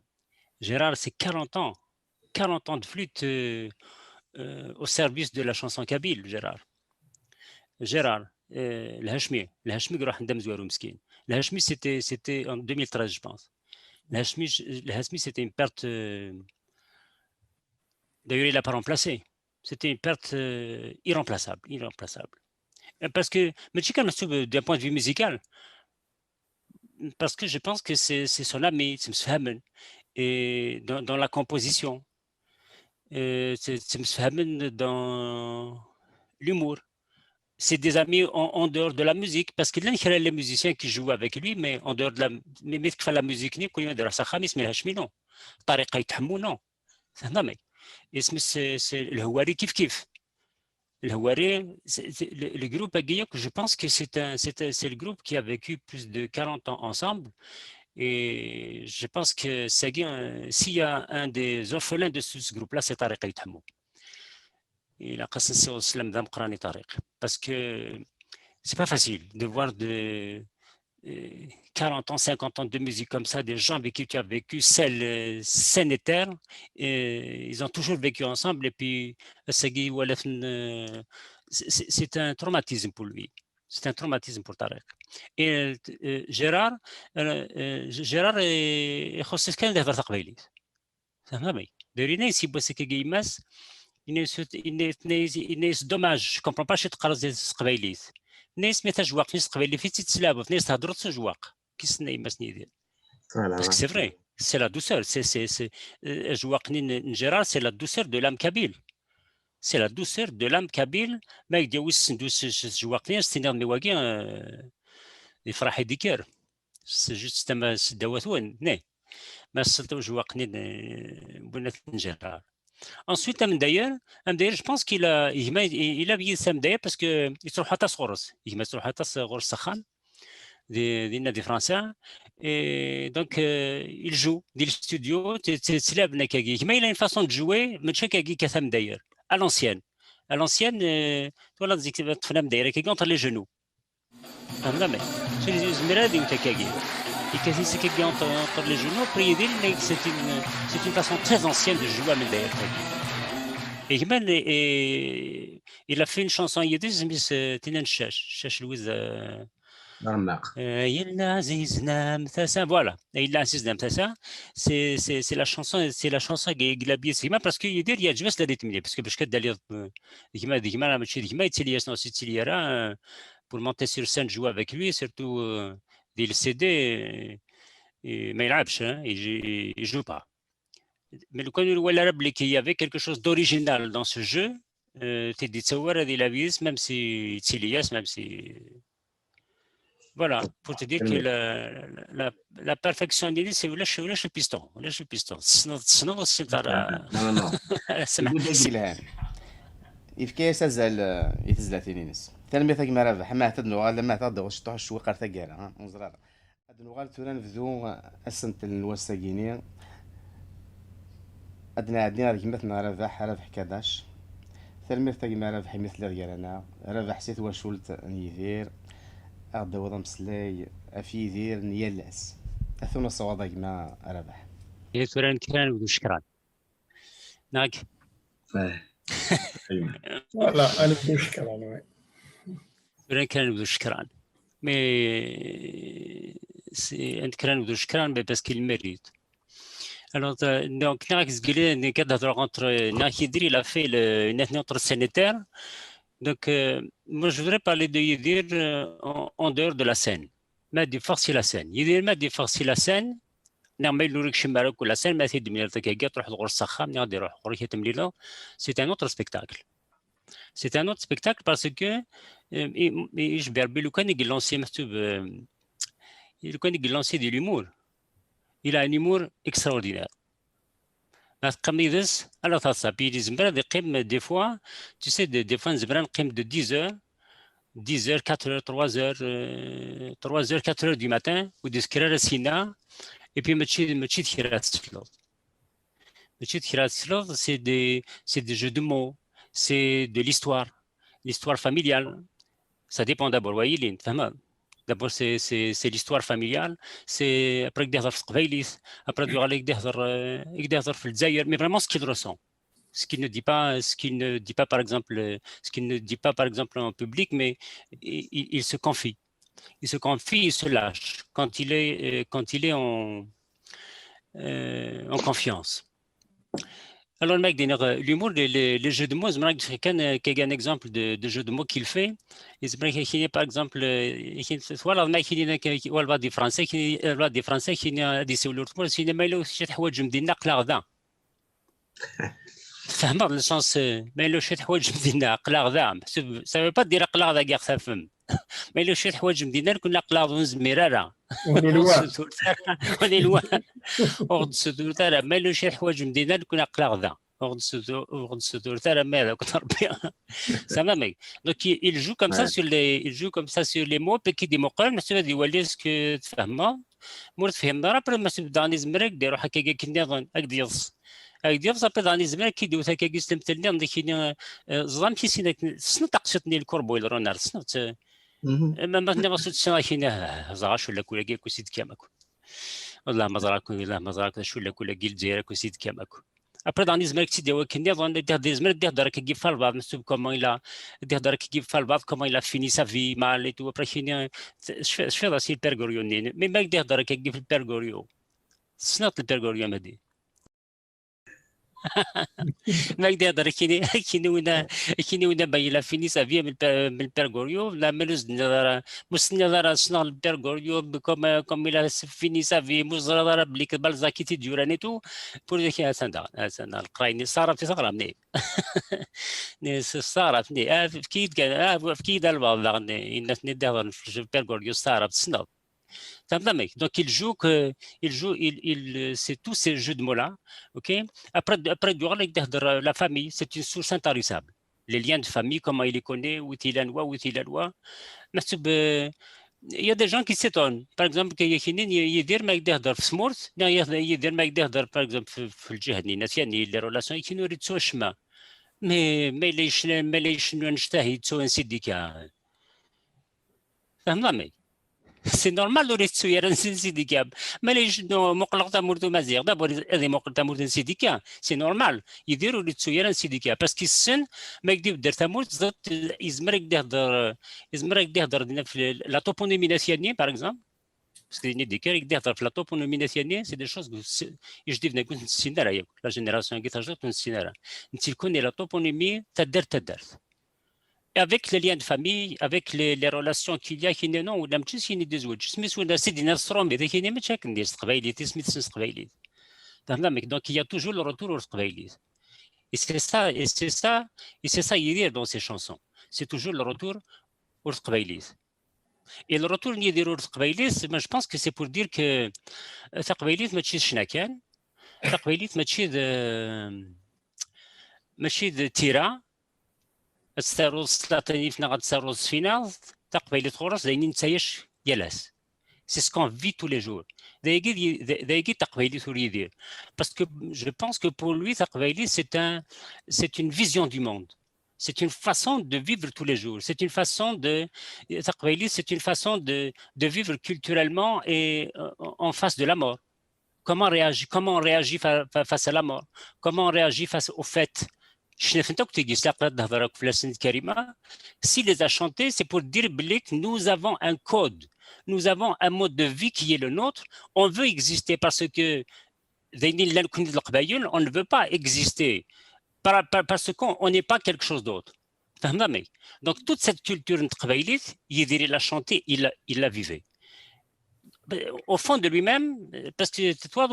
Gérard, c'est 40 ans de flûte au service de la chanson kabyle. Gérard, الهاشمي راح ندم زوارو مسكين. الهاشمي c'était en 2013 je pense. L'Hasmi, c'était une perte. D'ailleurs, il n'a pas remplacé. C'était une perte irremplaçable. Parce que, mais d'un point de vue musical, parce que je pense que c'est son ami, c'est Msfahamen, et dans la composition, c'est Msfahamen dans l'humour. C'est des amis en dehors de la musique, parce qu'il y a les musiciens qui jouent avec lui, mais en dehors de la musique, il y a des Sakhamis, mais non. Tariqa Yithamou, non. C'est le Houari Kif. Le Houari, le groupe Aguiyak, je pense que c'est le groupe qui a vécu plus de 40 ans ensemble. Et je pense que s'il y a un des orphelins de ce groupe-là, c'est Tariqa Yithamou. Il a cassé au slam d'Amqrani Tariq. Parce que c'est pas facile de voir de 40 ans, 50 ans de musique comme ça, des gens avec qui tu as vécu scène et terre, et ils ont toujours vécu ensemble. Et puis, c'est un traumatisme pour lui. C'est un traumatisme pour Tariq. Et Gérard est خص كان له فرق قبيلي. فهمني؟ دايرين يسيبوا سكاكيماس الناس دوماج كومبرون با شي تقرا زي قبايليت الناس متى جواق ناس قبايلي في تتسلابوا ناس تهضروا تجواق كيسنى ماس نيدير باسكو سي فري سي لا دوسور سي جواق نجرار سي لا دوسور دو لام كابيل سي لا دوسور دو لام كابيل ما يديوس ندوس جواق ناس تنير مواقي يفرح يديكر سي جوست تما دواتون ني ما سلطوا جواقني بنات نجرار. Ensuite, je pense qu'il a bien ça d'ailleurs parce que il se trouve à Tassoros. Il se trouve à Tassoros Sakhan, des Français. Et donc, il joue dans le studio. C'est là il a une façon de jouer, mais je sais qu'il a ça d'ailleurs. À l'ancienne. À l'ancienne, voilà, tu fais d'ailleurs, qui entre les genoux. Mais c'est les Zmerad ou Takagi. Et quasi c'est qui entre les genoux, après c'est une façon très ancienne de jouer à Medea. Et il a fait une chanson yiddish, mais c'est Chash Louise. Il Aziz Nam Tassa, voilà. Il Aziz Nam Tassa, c'est la chanson qu'il a bien signé parce qu'il dit il y a juste la déterminée parce que d'aller Digma la match Digma Italiana pour monter sur scène jouer avec lui surtout dès le CD mais il joue pas. Mais le connu l'arabe qu'il y avait quelque chose d'original dans ce jeu t'es dit ça de la vie même si Italias même si voilà, pour te dire que la perfection d'idée, c'est lâche le piston. Sinon, c'est non. يفكيس ازال يتزلاتيني نس ثاني مثلا ما راه ما اعتدنا غير لما اعتد واش طوح شوي قرتا كاع ها وزراره هاد نوغال تورا نبدو السنت الوساكيني ادنا عندنا رجمتنا ربح كداش ثاني مثلا ما ربح مثل رجالنا ربح سيت وشولت نيدير أغدا وضم سلاي أفيدير نيالاس أثونا الصوادق ما ربح يتوران كان بدو شكران ناك لا أنا بدو شكران توران كان بدو شكران مي أنت كان بدو شكران بس كي المريض Alors, donc, il a fait une autre sanitaire. Donc, moi, je voudrais parler de Yidir en dehors de la scène. Mais de forcer la scène. Yidir m'a de forcer la scène. C'est un autre spectacle. C'est un autre spectacle parce que il lancé de l'humour. Il a un humour extraordinaire. Alors ça, puis des fois, tu sais, des fois, de 10 heures, 10 heures, 4 heures, 3 heures, 3 heures, 4 heures du matin, ou des skrara sina, et puis c'est des jeux de mots, c'est de l'histoire familiale. Ça dépend d'abord, voyez, d'abord c'est l'histoire familiale, c'est après que après mais vraiment ce qu'il ressent. Ce qu'il ne dit pas par exemple en public, mais il se confie. Il se lâche quand il est en confiance. Alors, mec, l'humour, les jeux de mots, c'est un exemple de jeu de mots qu'il fait. Par exemple, voilà, le mec, il a des Français qui ont des sous-l'autre, c'est une mail aussi, je me dis, نقل فهمت le sens ما إلا شي حوايج مدينا قلاغ ça veut pas dire قلاغ ذا كاع خافم ما إلا شي حوايج مدينا كنا قلاغ ونزميرارا وني الوان اغد سدور ترى ما إلا شي حوايج مدينا كنا قلاغ ذا اغد سدور ترى ما كنت ربي ça va mec donc il joue comme ça sur les mots بكي دي مقال ما دي يولي اسكو تفهمها مور تفهم راه برا ما تبدا نزمرك ديرو هكا كني نظن اكديص أيديف صافي داني زمان كي ديو ثاكا كيستم تلني عندك كيني زلام كيسينا سنو تقشطني الكوربويل رونار سنو ما نغسل تسنا كينا زغاش ولا كولا كي كوسيد كاماكو والله ما زراكو شو ولا كولا كي الجزائر كوسيد كاماكو après dans les zmerk tidéo kindi dans des zmerk der qui gif falbad monsieur comment der qui gif falbad comment il a fini sa vie mal et tout après kini je fais aussi le pergorio mais mec der qui gif le pergorio snot le pergorio m'a dit ما يقدر كيني ونا بايلا فيني سافيا من البرغوريو لا ملوز مستني دار سنغ البرغوريو كوم الى فيني سافي مزرا بليك بالزاكي تي ديورانيتو بور ذاك اسندا القرايني صارت تصغر مني ناس صارت مني اكيد كان اكيد البعض الناس ندهر في البرغوريو صارت سنغ. Donc c'est tous ces jeux de mots-là, ok. Après la famille, c'est une source intarissable. Les liens de famille, comment il les connaît, où il a loi. Il y a des gens qui s'étonnent. Par exemple, qu'il y a des gens qui ont smort, il y a des gens qui ont, par exemple, les relations qui nous ritsou chemin. Mais les نشتهي تسوى نسيديكا. فهمني؟ سي نورمال دوري تسوير سيديكا ماليش مقلق تامور دو مازيغ دابا هذه مقلق تامور دو سيديكا سي نورمال يديروا لي تسوير سيديكا باسكو السن ما يقدر دير تامور يزمر يقدر في لا توبونيمي ناسياني باغ اكزومبل باسكو يدير يقدر في لا توبونيمي ناسياني سي دي شوز يجديفنا كنت نسينارا لا جينيراسيون كي تجرب نسينارا انت كوني لا توبونيمي تدرت avec les liens de famille, avec les relations qu'il y a qui non ولا ماشي كاين يدوزوج سميتو ولا سيدنا الصروم هذا كاين مشاكل ندير القبايليت سميت القبايليت فهمتك دونك il y a toujours le retour aux قبايليت et c'est ça يدير dans ces chansons c'est toujours le retour aux قبايليت et le retour اللي يديروا القبايليت je pense que c'est pour dire que القبايليت ماشي شنا كان القبايليت ماشي تيرا الساروس سلاطيني فينا غتساروس فينا تقبيلي تخرج زينين نتايش يالاس سي سكون في tous les jours دايكي تقبيلي تولي يدير باسكو جو بونس كو بور لوي تقبيلي c'est une vision du monde c'est une façon de vivre tous les jours c'est une façon de تقبيلي c'est une façon de vivre culturellement et en face de la mort comment on réagit face à la mort comment on réagit face au fait. Si les a chantés, c'est pour dire que nous avons un code, nous avons un mode de vie qui est le nôtre. On veut exister parce que on ne veut pas exister parce qu'on n'est pas quelque chose d'autre. Donc toute cette culture il l'a chanté, il l'a vivait. Au fond de lui-même, parce que toi,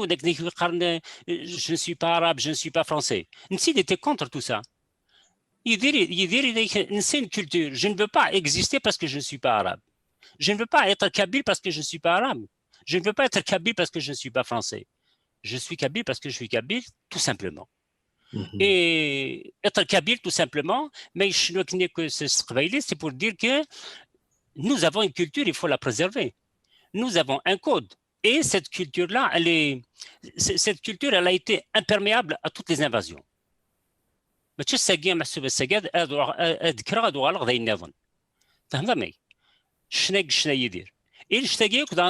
je ne suis pas arabe, je ne suis pas français. Il était contre tout ça. Il dit c'est une culture. Je ne veux pas exister parce que je ne suis pas arabe. Je ne veux pas être kabyle parce que je ne suis pas arabe. Je ne veux pas être kabyle parce que je ne suis pas français. Je suis kabyle parce que je suis kabyle, tout simplement. Et être kabyle, tout simplement, mais je ne connais que c'est pour dire que nous avons une culture, il faut la préserver. Nous avons un code. Et cette culture-là, elle a été imperméable à toutes les invasions. ماشي الساقيه محسوبه الساقاد اذكر هادو غلط غادي نظن فهمتني شنا يدير اي الشتاقي كدا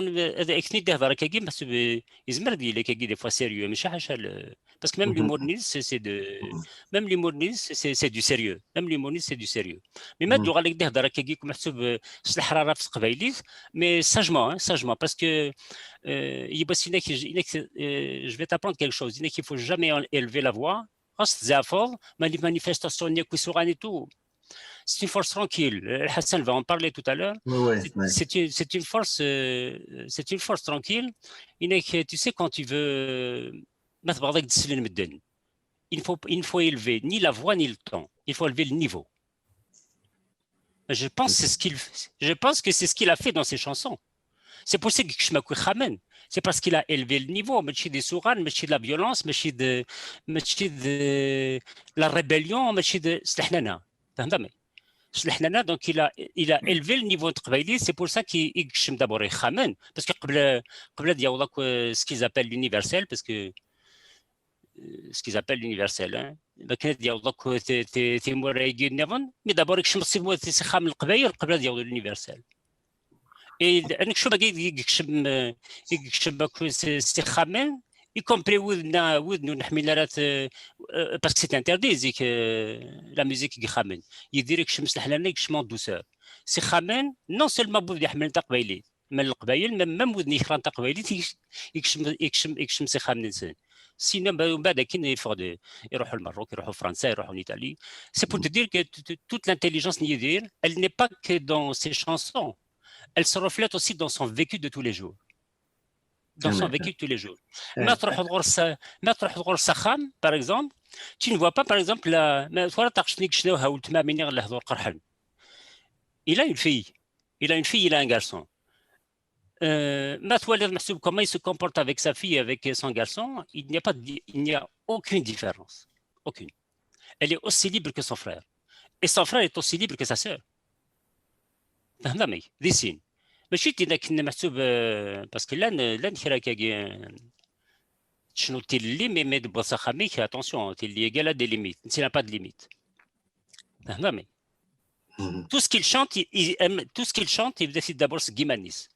اكني دهضر كاكي محسوب يزمر ديال كاكي دي فوا سيريو ماشي حاجه باسكو ميم ليمورنيز سي دو ميم ليمورنيز سي دو سيريو ميم ليمورنيز سي دو سيريو مي ما دوغ عليك دهضر كاكي محسوب الحراره في قبايليت مي ساجمون باسكو يبقى سيناك je vais t'apprendre quelque chose il ne faut jamais élever la voix les manifestations et tout. C'est une force tranquille. Hassan va en parler tout à l'heure. C'est une force tranquille. Tu sais, quand tu veux, il ne faut élever ni la voix ni le ton. Il faut élever le niveau. Je pense que c'est ce qu'il a fait dans ses chansons. C'est pour ça que je m'accouche Khamen. C'est parce qu'il a élevé le niveau, mais des souranes, mais de la violence, mais de la rébellion, mais de Slahnana. Donc il a élevé le niveau de Qbaili, c'est pour ça qu'il cherche d'abord Khamen, parce que il y a ce qu'ils appellent l'universel, parce que ce qu'ils appellent l'universel, hein. Mais d'abord il cherche l'universel. Et أنا شو بقى يكشب سي خامن y compris ودنا نحملات parce que c'est interdit زيك la musique qui خامن يدير يكشمس الحلال يكشمون دوسور سي خامن non seulement بود يحمل تقبيلي من القبايل ميم ودني يخران تقبيلي يكشم سي خامن إنسان sinon من بعد كاين يروحوا المغرب يروحوا فرنسا يروحوا ايطالي. C'est pour te dire que toute l'intelligence Niédir, elle n'est pas que dans ses chansons, elle se reflète aussi dans son vécu de tous les jours. Dans son vécu de tous les jours. ما تروح تغور سخام par exemple, tu ne vois pas par exemple ما تقشنيك شنو هاولت ما مني غير هذور قرحل. Il a une fille, il a un garçon. Comment il se comporte avec sa fille, avec son garçon, il n'y a aucune différence. Aucune. Elle est aussi libre que son frère. Et son frère est aussi libre que sa sœur. فهمتني؟ ذي سين. ماشي تينك محسوب باسكو لان كراكاكي شنو تيلي مي دبوسا خاميك اتونسيون تيلي égal à des limites. Il n'a pas de limite. فهمتني؟ Tout ce qu'il chante, il aime tout ce qu'il chante, il décide d'abord ce Guimanis.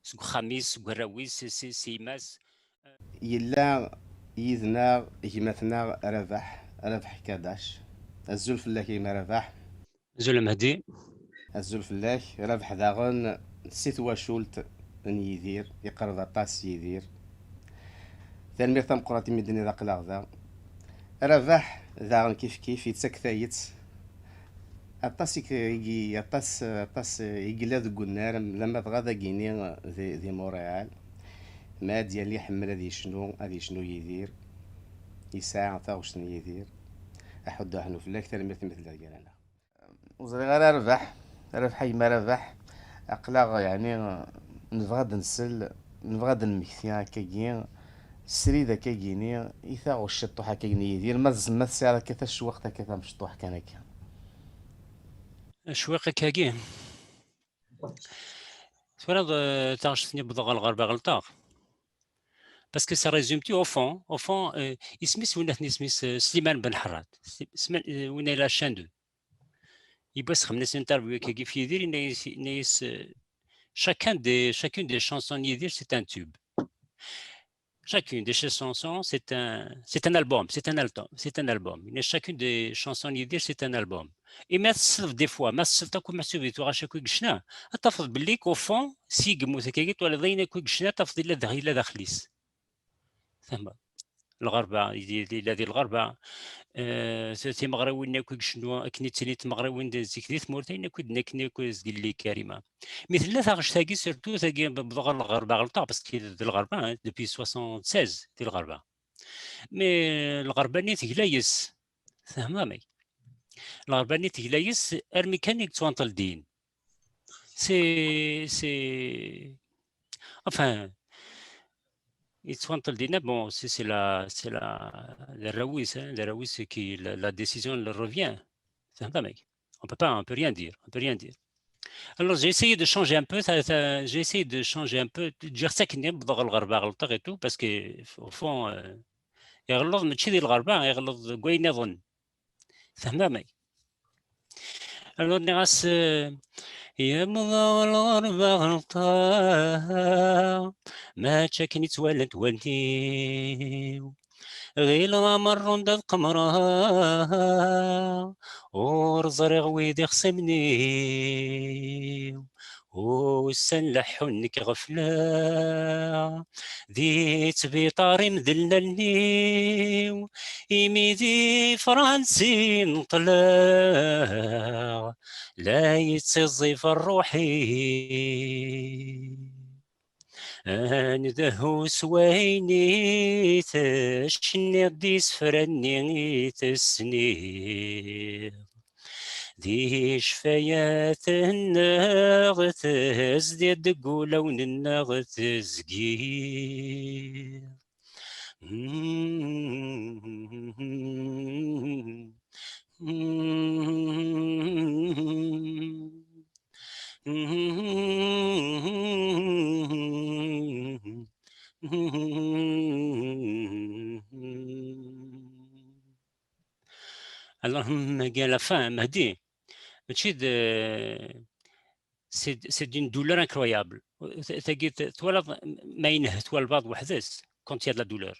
Ce Khamis, Gourawis, c'est Imas. يلا يذنا يمثنا ربح كاداش الزلف الله كيما ربح زول مهدي الزلف الله ربح داغن نسيت واشولت يدير يقرض طاس يدير ثاني ثم قراتي مدني ذاك لاغذا ربح داغن كيف يتسك ثايت اطاس يجي اطاس يجي ذو النار لما تغادا كيني ذي موريال ما ديالي حمل هذه شنو يدير يساع تا وشنو يدير احد حنو في الاكثر مثل ديال انا وزري غير ربح ما ربح اقلاغ يعني نبغى نسل نبغى نمكثي كاين سريده كايني يثا والشطوحه كاين يدير ما السياره كيفاش وقتها كيف مشطوح كان هكا شويقة كاكين تفرض تعرف بضغ الغربة غلطاق parce que ça résume tout au fond اسميس وين اسميس سليمان بن حراد وين لا شان دو يبغى خمس انترفيو كي في يدير نيس chacune des chansons Niédir c'est un tube. Chacune des chansons c'est un album, c'est un album. Chacune des chansons Niédir c'est un album. Et ما تصف des fois ما تصف تكون محسوب تو غاشكو قشنا تفضل باللي كو فون سيق موسيقى ولا ضينا كو قشنا تفضل الا داخليس ثم الغربة الذي الغربة سي مغراوين كوك شنو كني تسنيت مغراوين زيك ثمورتين كود نكني كوز ديال لي كريمه مثل لا ثاغش ثاقي سيرتو ثاقي بضغ الغربة غلطه باسكو الغربة دوبي 76 ديال الغربة مي الغربة نيت كلايس فهمامي الغربة نيت كلايس ارمي كان يتوانطل دين سي enfin bon, c'est la Raouis qui la décision leur revient. On peut rien dire, Alors j'ai essayé de changer un peu, de dire ça qui n'est pas le et tout, parce que au fond, يغلط ماشي ديال الغربة يغلط كوين يظن فهمامي. Alors نغاس يا مضى الغربة غلطة ما تشكني تولد والدي غير غمر داد قمرة ورزر غويدي خصمني وسنلح ونك غفلة ديت بطاري مذللني يميدي فرنسي نطلع لا يتصيف الروحي ندهو سويني تشني ديس فرني تسني دي شفايات الناغ تزديد قولة ونناغ تزقير اللهم قال la fin مهدي c'est d'une douleur incroyable تولد ما ينهت والبعض وحدث quand il y a de la douleur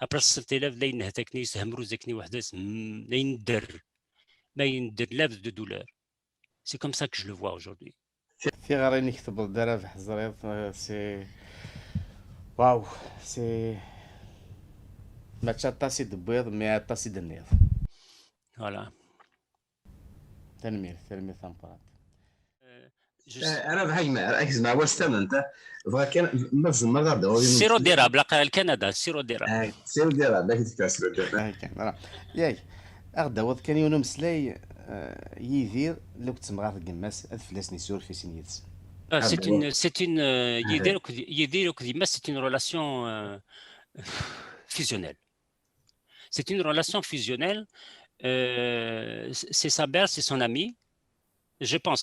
après صرت لا ينهت تكني سهمرو زكني وحدث لا يندر لابد de douleur. C'est comme ça que je le vois aujourd'hui. في غير نكتب الدرا في حزريط سي واو سي ما تشطاسي بيض ما طاسي النيض. Voilà. تنمير ثمقرات. انا بحاجه ركز مع وستن انت كان ما غدا سيرو ديراب لقى الكندا سيرو ديراب. سيرو ديرها باك تكاسر ديرها كان راه ياك اغدا وض كان يونو مسلاي يدير لو كنت مغار قماس فلاسني سور في سنيتس. C'est une c'est une relation fusionnelle. C'est une relation fusionnelle. C'est sa mère, c'est son ami. Je pense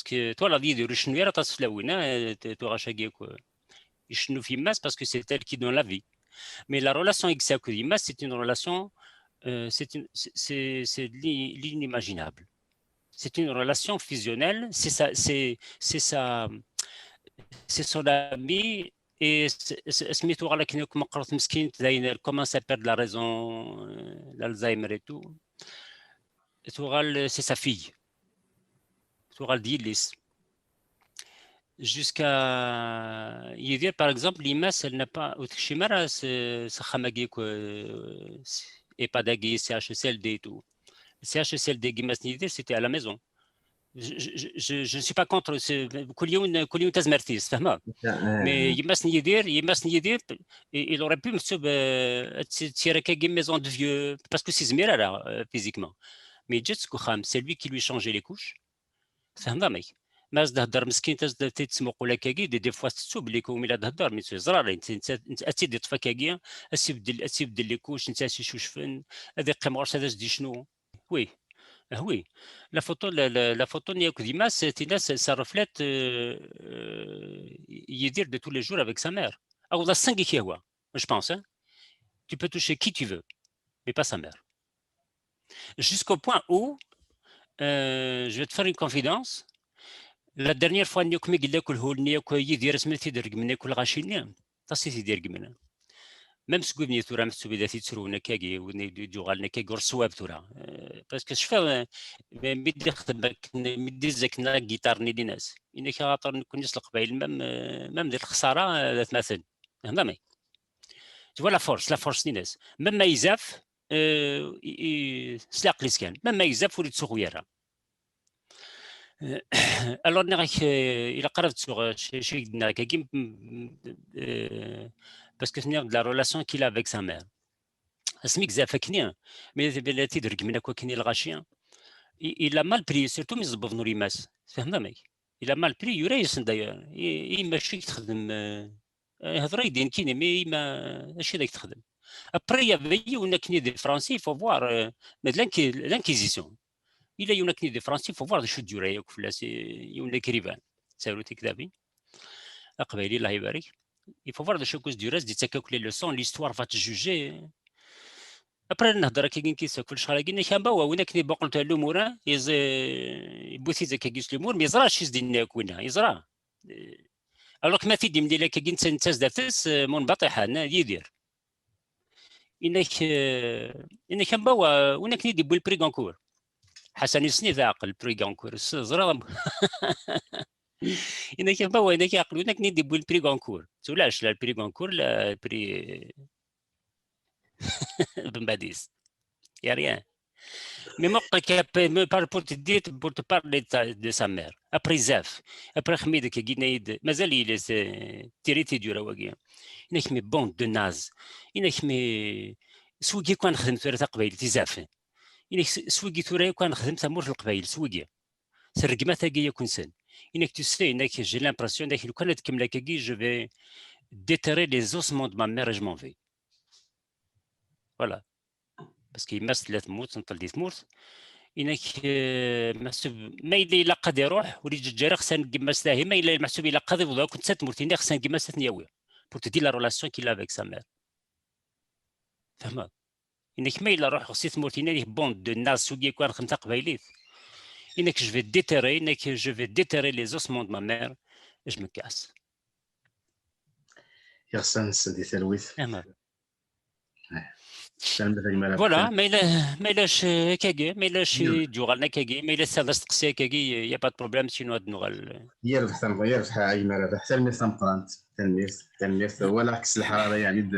que toi la vie de Richnouer ta slawina tu rachagé quoi. Je fi mas parce que c'est elle qui donne la vie. Mais la relation avec Sakudimas, c'est une relation c'est l'inimaginable. C'est une relation fusionnelle, c'est son ami et سميتو على كما قرات مسكين تزاين comment ça perd la raison l'Alzheimer et tout. C'est sa fille. Toural Dilis. Jusqu'à Yedir, par exemple, l'IMAS, elle n'a pas. Utshimara, c'est Khamagi, et pas d'agui, CHSLD et tout. CHSLD, Gimas Nidir, c'était à la maison. Je ne suis pas contre. Koulion Tazmertis, mais Yimas Nidir, il aurait pu me tirer une maison de vieux, parce que c'est Zmira, physiquement. Mais Jetsko Kham, c'est lui qui lui changeait les couches. فهمني ما تهضر مسكين تسمقوا لك كاكي دي فوا تسوب ليكم الا تهضر مي زرار انت اتيدي طفا كاكي اسيبدل لي كوش انت شوشفن هذا قمغرس هذا دي شنو وي oui la photo نياك ديما تينا سا رفلات يدير de tous les jours avec sa mère او لا سانغي كي هو je pense hein tu peux toucher qui tu veux mais pas sa mère jusqu'au point où je vais te faire une confidence. La dernière fois que je dit que je même si je parce que je fais tu vois la force même Maïzaf سلاق لسكان ما يزاف وليد سوغيرا alors il a قربت sur chez Nakakim parce que c'est de la relation qu'il a avec sa mère اسميك زافكني mais بلاتي درك من كوا كني الغاشيا il a mal pris surtout من زبط نوري ماس فهمني il a mal pris يوريس داير ماشي تخدم هضره يدين كيني مي ما ماشي داك تخدم après il y avait une acné des français il faut voir l'inquisition il y a une acné des français il faut voir شو ديروا ياك فلاس يون كريفان سالو تكذابي اقبالي الله يبارك il faut voir شو كوز ديراس دي تاكاك لي لوسون l'histoire va te juger après نهضر كي كيس كل شهر قلنا كان باوا وين كني بقول تاع الامور بوثي زكا كيس الامور ما يزراش يزدنا كوينا يزرا alors ما في ديم ديالك كي انت دافس منبطحه يدير انك باوا وين كني دي بول بري غونكور حسن يسني ذا عقل بري غونكور زرا انك باوا انك عقل وين كني دي بول بري غونكور تولاش لا البري غونكور لا بري بمباديس يا ريان mais moi me parle pour te parler de sa mère après Zaf après Khmid qui guinéide mazal il est tiré du rawagia إنك مي بون دو ناز إنك مي سوقي كان خدمت ثورة قبيل تزاف إنك سوقي ثورة كان خدمت أمور في القبيل سوقي سرقما ثاقي يكون سن إنك تسي إنك جي لامبرسيون إنك لو كانت كملا كاكي جو في déterrer les ossements de ma mère et je m'en vais voilà parce qu'il مس لا تموت نطل دي تموت إنك ما إلا إلا قد يروح ولي جاري خصها نقماس لاهي ما إلا المحسوب إلا قاضي ولا كنت تموت إنك خصها نقماس ثنياوي pour te dire la relation qu'il a avec sa mère. فهمت؟ إنك ما إلا روح خصيت تموت إنك بون دو ناس سوقي كوان خمسة قبايليت إنك je vais déterrer إنك je vais déterrer les ossements de ma mère et je me casse. يا سانس دي ثلويث Voilà, mais là, mais là, durant كاكي mais là, ça reste قصي كاكي y a pas de problème sinon هاد نغال. يربح أي مرة حتى الميث قرانت تنميث ولا عكس الحرارة يعني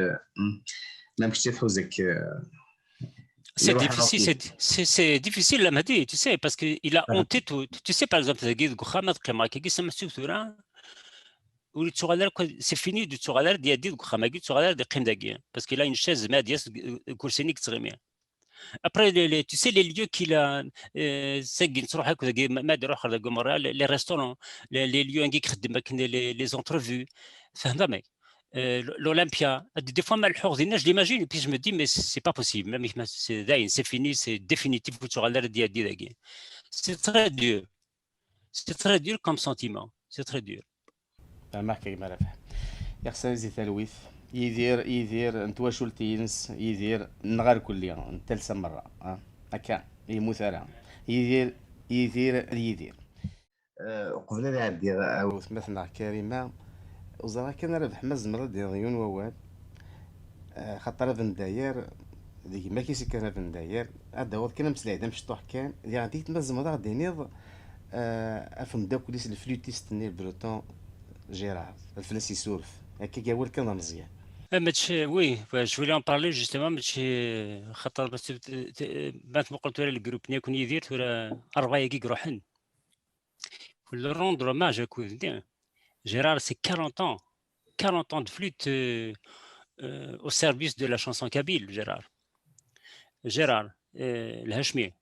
ما مشيت حوزك C'est difficile, c'est difficile la Mahdi, tu sais, parce qu'il a honté tout. Tu sais, par exemple, c'est fini du Tsogalar d'Yadid Khamagi, Tsogalar de Khimdagi, parce qu'il a une chaise Madias Koursenik Tsremia. Après, tu sais, les lieux qu'il a, les restaurants, les lieux les entrevues, l'Olympia, des fois, je l'imagine, et puis je me dis, mais c'est pas possible, c'est fini, c'est définitif, c'est très dur comme sentiment, c'est très dur. معك كيما رافع يخصنا زي تلويث يدير نتواشل تينس يدير نغار كل يوم نتلسى مرة هكا يموت راه يدير قبل لا يعدي او مثلا كريمة وزرا كان ربح مزمرة ديال عيون ووال خاطر بن داير ديك ما كيسي كان بن داير هذا هو كان مسلايد مشطوح كان اللي غادي تمزمرة غادي نيض افهم داكوليس الفلوتيست نير بروتون Gérard, الفلاسي يسولف هكا قاول كان مزيان. Oui, je voulais en parler justement, mais خاطر بس بانت ما قلت le groupe نيكون يدير ولا 4 يجي يروحن. Faut le rendre hommage à Kouzdien. Gérard, c'est 40 ans de flûte au service de la chanson kabyle, Gérard. Gérard, الهاشمي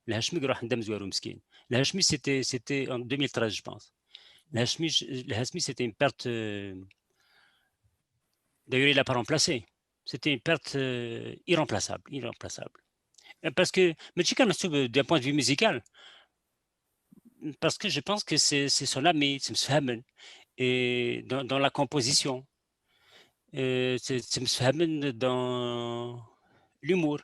راح ندم زوارو مسكين. الهاشمي c'était en 2013 je pense. الهاشمي c'était une perte. D'ailleurs, il n'a pas remplacé. C'était une perte irremplaçable. Parce que, mais d'un point de vue musical, parce que je pense que c'est son ami, et dans la composition, c'est dans l'humour.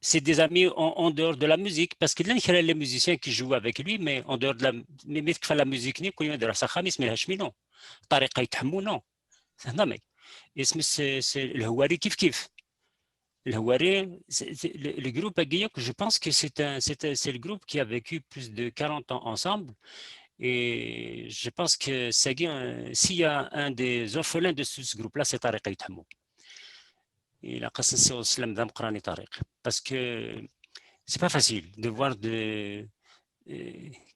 C'est des amis en dehors de la musique, parce qu'il y a les musiciens qui jouent avec lui, mais en dehors de la musique, non. طريقة يتحمو non. فهمت c'est الهواري كيف الهواري le groupe Aguillak, je pense que c'est le groupe qui a vécu plus de 40 ans ensemble, et je pense que s'il y a un des orphelins de ce groupe là, c'est Tariq Yithamou. Il a قصص السلام ذا مقراني طريق, parce que c'est pas facile de voir de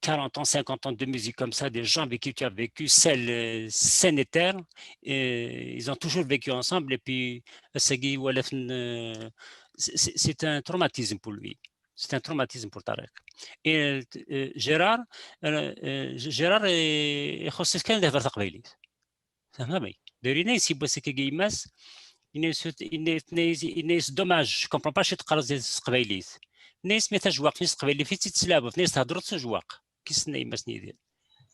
40 ans, 50 ans de musique comme ça, des gens avec qui tu as vécu scène et terre, et ils ont toujours vécu ensemble, et puis c'est un traumatisme pour lui. C'est un traumatisme pour Tarek. Et Gérard يخصص كان دهفر تقبيلي فهمي دارينا يسيب سكي جيماس الناس دوماج je comprends pas شي تقرا تقبيليت الناس ما تجواق في تقبيلي في تتسلابو في ناس تهضروا تجواق كيسناي ما سنيدير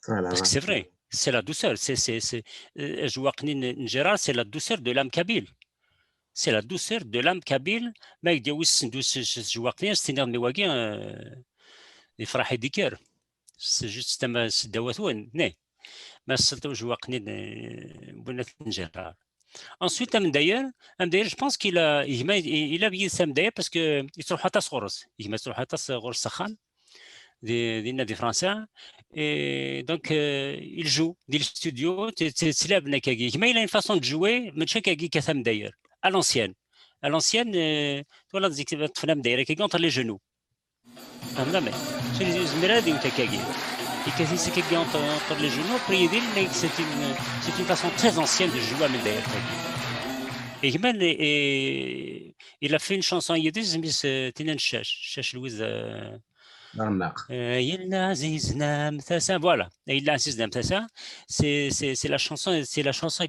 parce que c'est vrai, c'est la douceur, c'est جواقني نجرار, c'est la douceur de l'âme kabyle. C'est la douceur de l'âme kabyle. ما يدوس ندوس جواقني استناد مواقي يفرح يديكر. C'est juste ما دواتون نه ما سلطوا جواقني بنات نجرار. Ensuite, d'ailleurs, je pense qu'il a bien ça d'ailleurs parce que il se trouve à Tassoros. Il se trouve à Tassoros Sakhan, des Français, et donc il joue dans le studio. C'est là mais il a une façon de jouer, mais je sais qu'il d'ailleurs à l'ancienne. À l'ancienne, voilà des films d'ailleurs qui entre les genoux. C'est une mélodie ou takagi. Et quasi c'est qui entre les genoux. Après, c'est une façon très ancienne de jouer à d'ailleurs. Et il a fait une chanson yiddish, mais Tinan Chash Louise. Voilà. C'est la chanson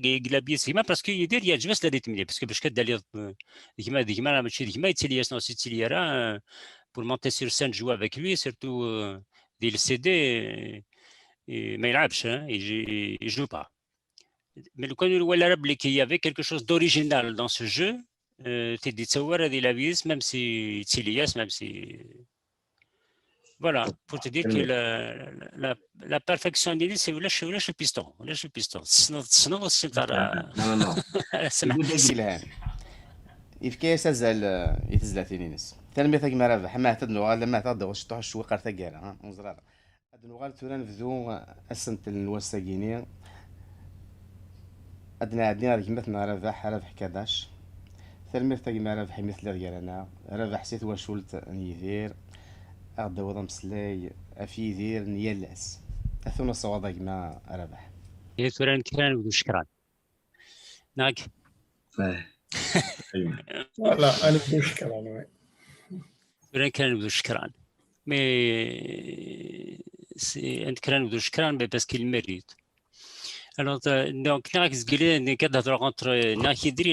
qui l'a bien signé parce qu'il y a juste la rythme parce que d'aller pour monter sur scène jouer avec lui, surtout des CD, mais il joue pas. Mais le connu qu'il y avait quelque chose d'original dans ce jeu, tu dis même si même si voilà, pour te dire que la perfection ديالي c'est ولاش البيستون تصنو السيطرة. سمع يفكي يتزل تينينس تلمي ثقي مرافح ما تدنو غالا ما تدو شطوح الشويقار ثقالا وزرار ادنو غال تورا نبدو السنت الوساقيني ادنا عندنا ركمتنا رافح 11 ثلمير تاكما رابح مثل ديالنا رابح سيت واشولت نيدير غدا وضم سلاي افيدير نيالاس اثونا الصواب كما رابح هي توران كان ودو شكران ناك لا انا بدون شكرا انا توران كان ودو شكران مي انت كان ودو شكران بس كي المريت Alors, donc, il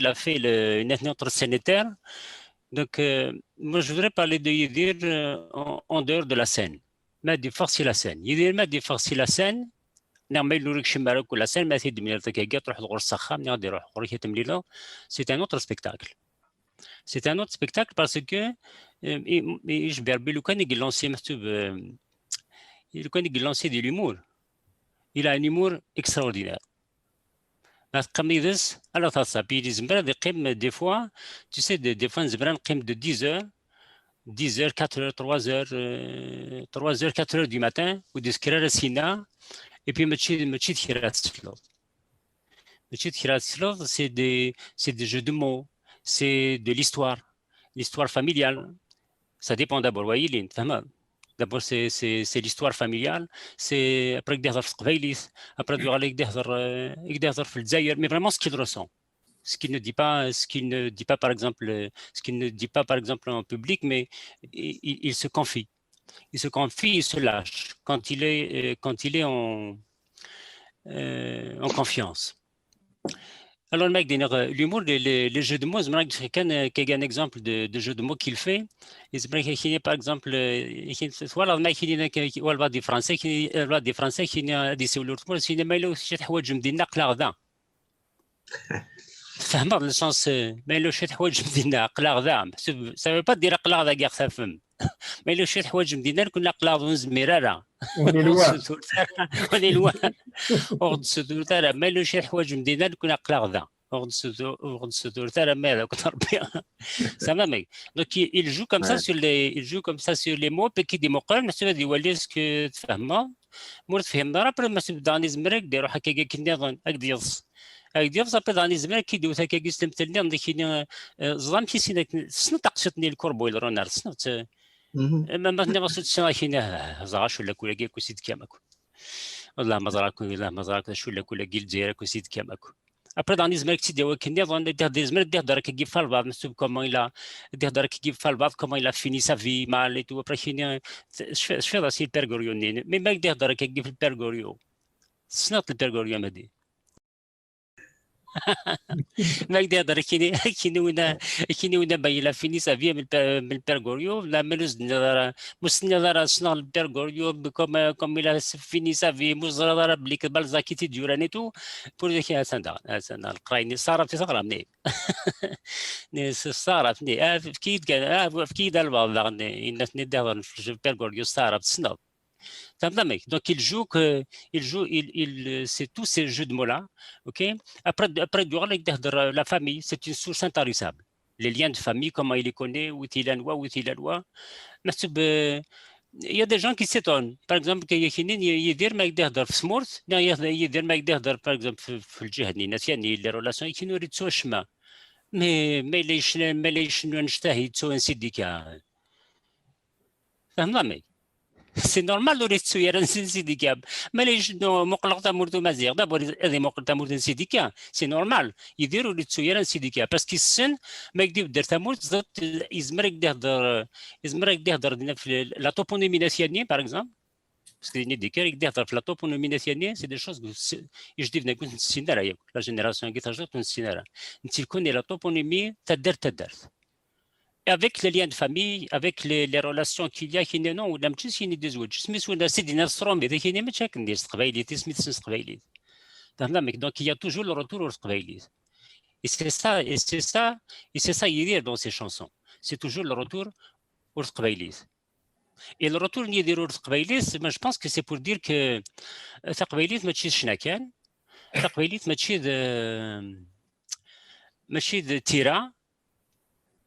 a fait une autre sanitaire. Donc, moi, je voudrais parler de Yidir en dehors de la scène. Mais de forcer la scène. Yidir, mais de forcer la scène. C'est un autre spectacle. C'est un autre spectacle parce que il lancé de l'humour. Il a un humour extraordinaire. Alors, ça, puis des fois, tu sais, des fois, de 10 heures, 10 heures, 4 heures, 3 heures, 3 heures, 4 heures du matin, ou de Skira Sina, et puis Machid Hiraslov. Machid Hiraslov, c'est des jeux de mots, c'est de l'histoire familiale. Ça dépend d'abord, voyez, d'abord c'est l'histoire familiale, c'est après يقدر في قبايليت, après يقدر في الجزائر, mais vraiment ce qu'il ressent, ce qu'il ne dit pas par exemple en public, mais il se confie, il se lâche quand il est en confiance. Alors, l'humour, les jeux de mots, c'est un exemple de jeu de mots qu'il fait. Et par exemple, voilà, des Français qui disent le cinéma, il aussi حوايج مدينة قلاغدا. فهمت le sens, mais le شي حوايج مدينة قلاغدا. Ça veut pas dire قلاغدا كاع خافم. Mais le شي حوايج مدينة كنا قلاغدا ونزميرارا. وني لوان وني لوان. Hors de ce tour-là, mais le chef Ouadj Mdina, le connaît Clarda. Hors de ce tour-là, mais le connaît bien. Ça va, mec. Donc, il joue comme ça sur les mots, puis qui dit moqal, mais ça veut dire ce que tu fais, moi, tu fais, mais après, mais c'est dans les mrek, des roha kege qui n'y a avec Dios. Avec Dios, après, dans les mrek, qui dit, ça kege stem telni, on dit qu'il y a zlam qui sinek, c'est taqsitni le corbeau, le renard, c'est ما نغسل السنة كينا زعاش ولا كولا كي كوسيد كاماكو والله ما زراك شو ولا كولا كي الجزائر كوسيد كاماكو après dans les zmerk ti dewa kenya dans des zmerk der qui fait le monsieur comment il a der qui fait le comment il a fini sa vie mal et tout après kenya je fais là c'est pergorio mais mec der qui fait le pergorio c'est not le pergorio madi mec der كيني ونا بايلا فيني سافيا من البرغوريو لا ملوز مسنيا سنا البرغوريو كوم الى فيني سافي مزرا بليك بالزاكيتي ديورانيتو بور ذاك سندا القرايني صارت مني صارت مني فكيد البعض الناس ندهر في البرغوريو صارت سنا. Donc c'est tous ces jeux de mots-là, ok. Après la famille, c'est une source intarissable. Les liens de famille, comment il les connaît, où il a loi. Il y a des gens qui s'étonnent. Par exemple, qu'il y a des par exemple, les relations qui nous chemin. Mais les syndicat. C'est normal de rester sur un syndicat. Mais les gens d'abord, c'est normal. Ils disent rester sur un syndicat parce qu'ils sont, mais la toponymie nationale, par exemple, parce que la toponymie nationale, c'est des choses que je dis la génération qui tu connais la toponymie, avec les liens de famille, avec les relations qu'il y a, qui non, ou l'amtis qui n'est des autres. C'est des instruments, mais qui n'est pas chaque des travail. Donc il y a toujours le retour au travail. Et c'est ça, il y a dans ces chansons. C'est toujours le retour au travail. Et le retour au travail, je pense que c'est pour dire que le travail, c'est shnakan, le travail, c'est de tira.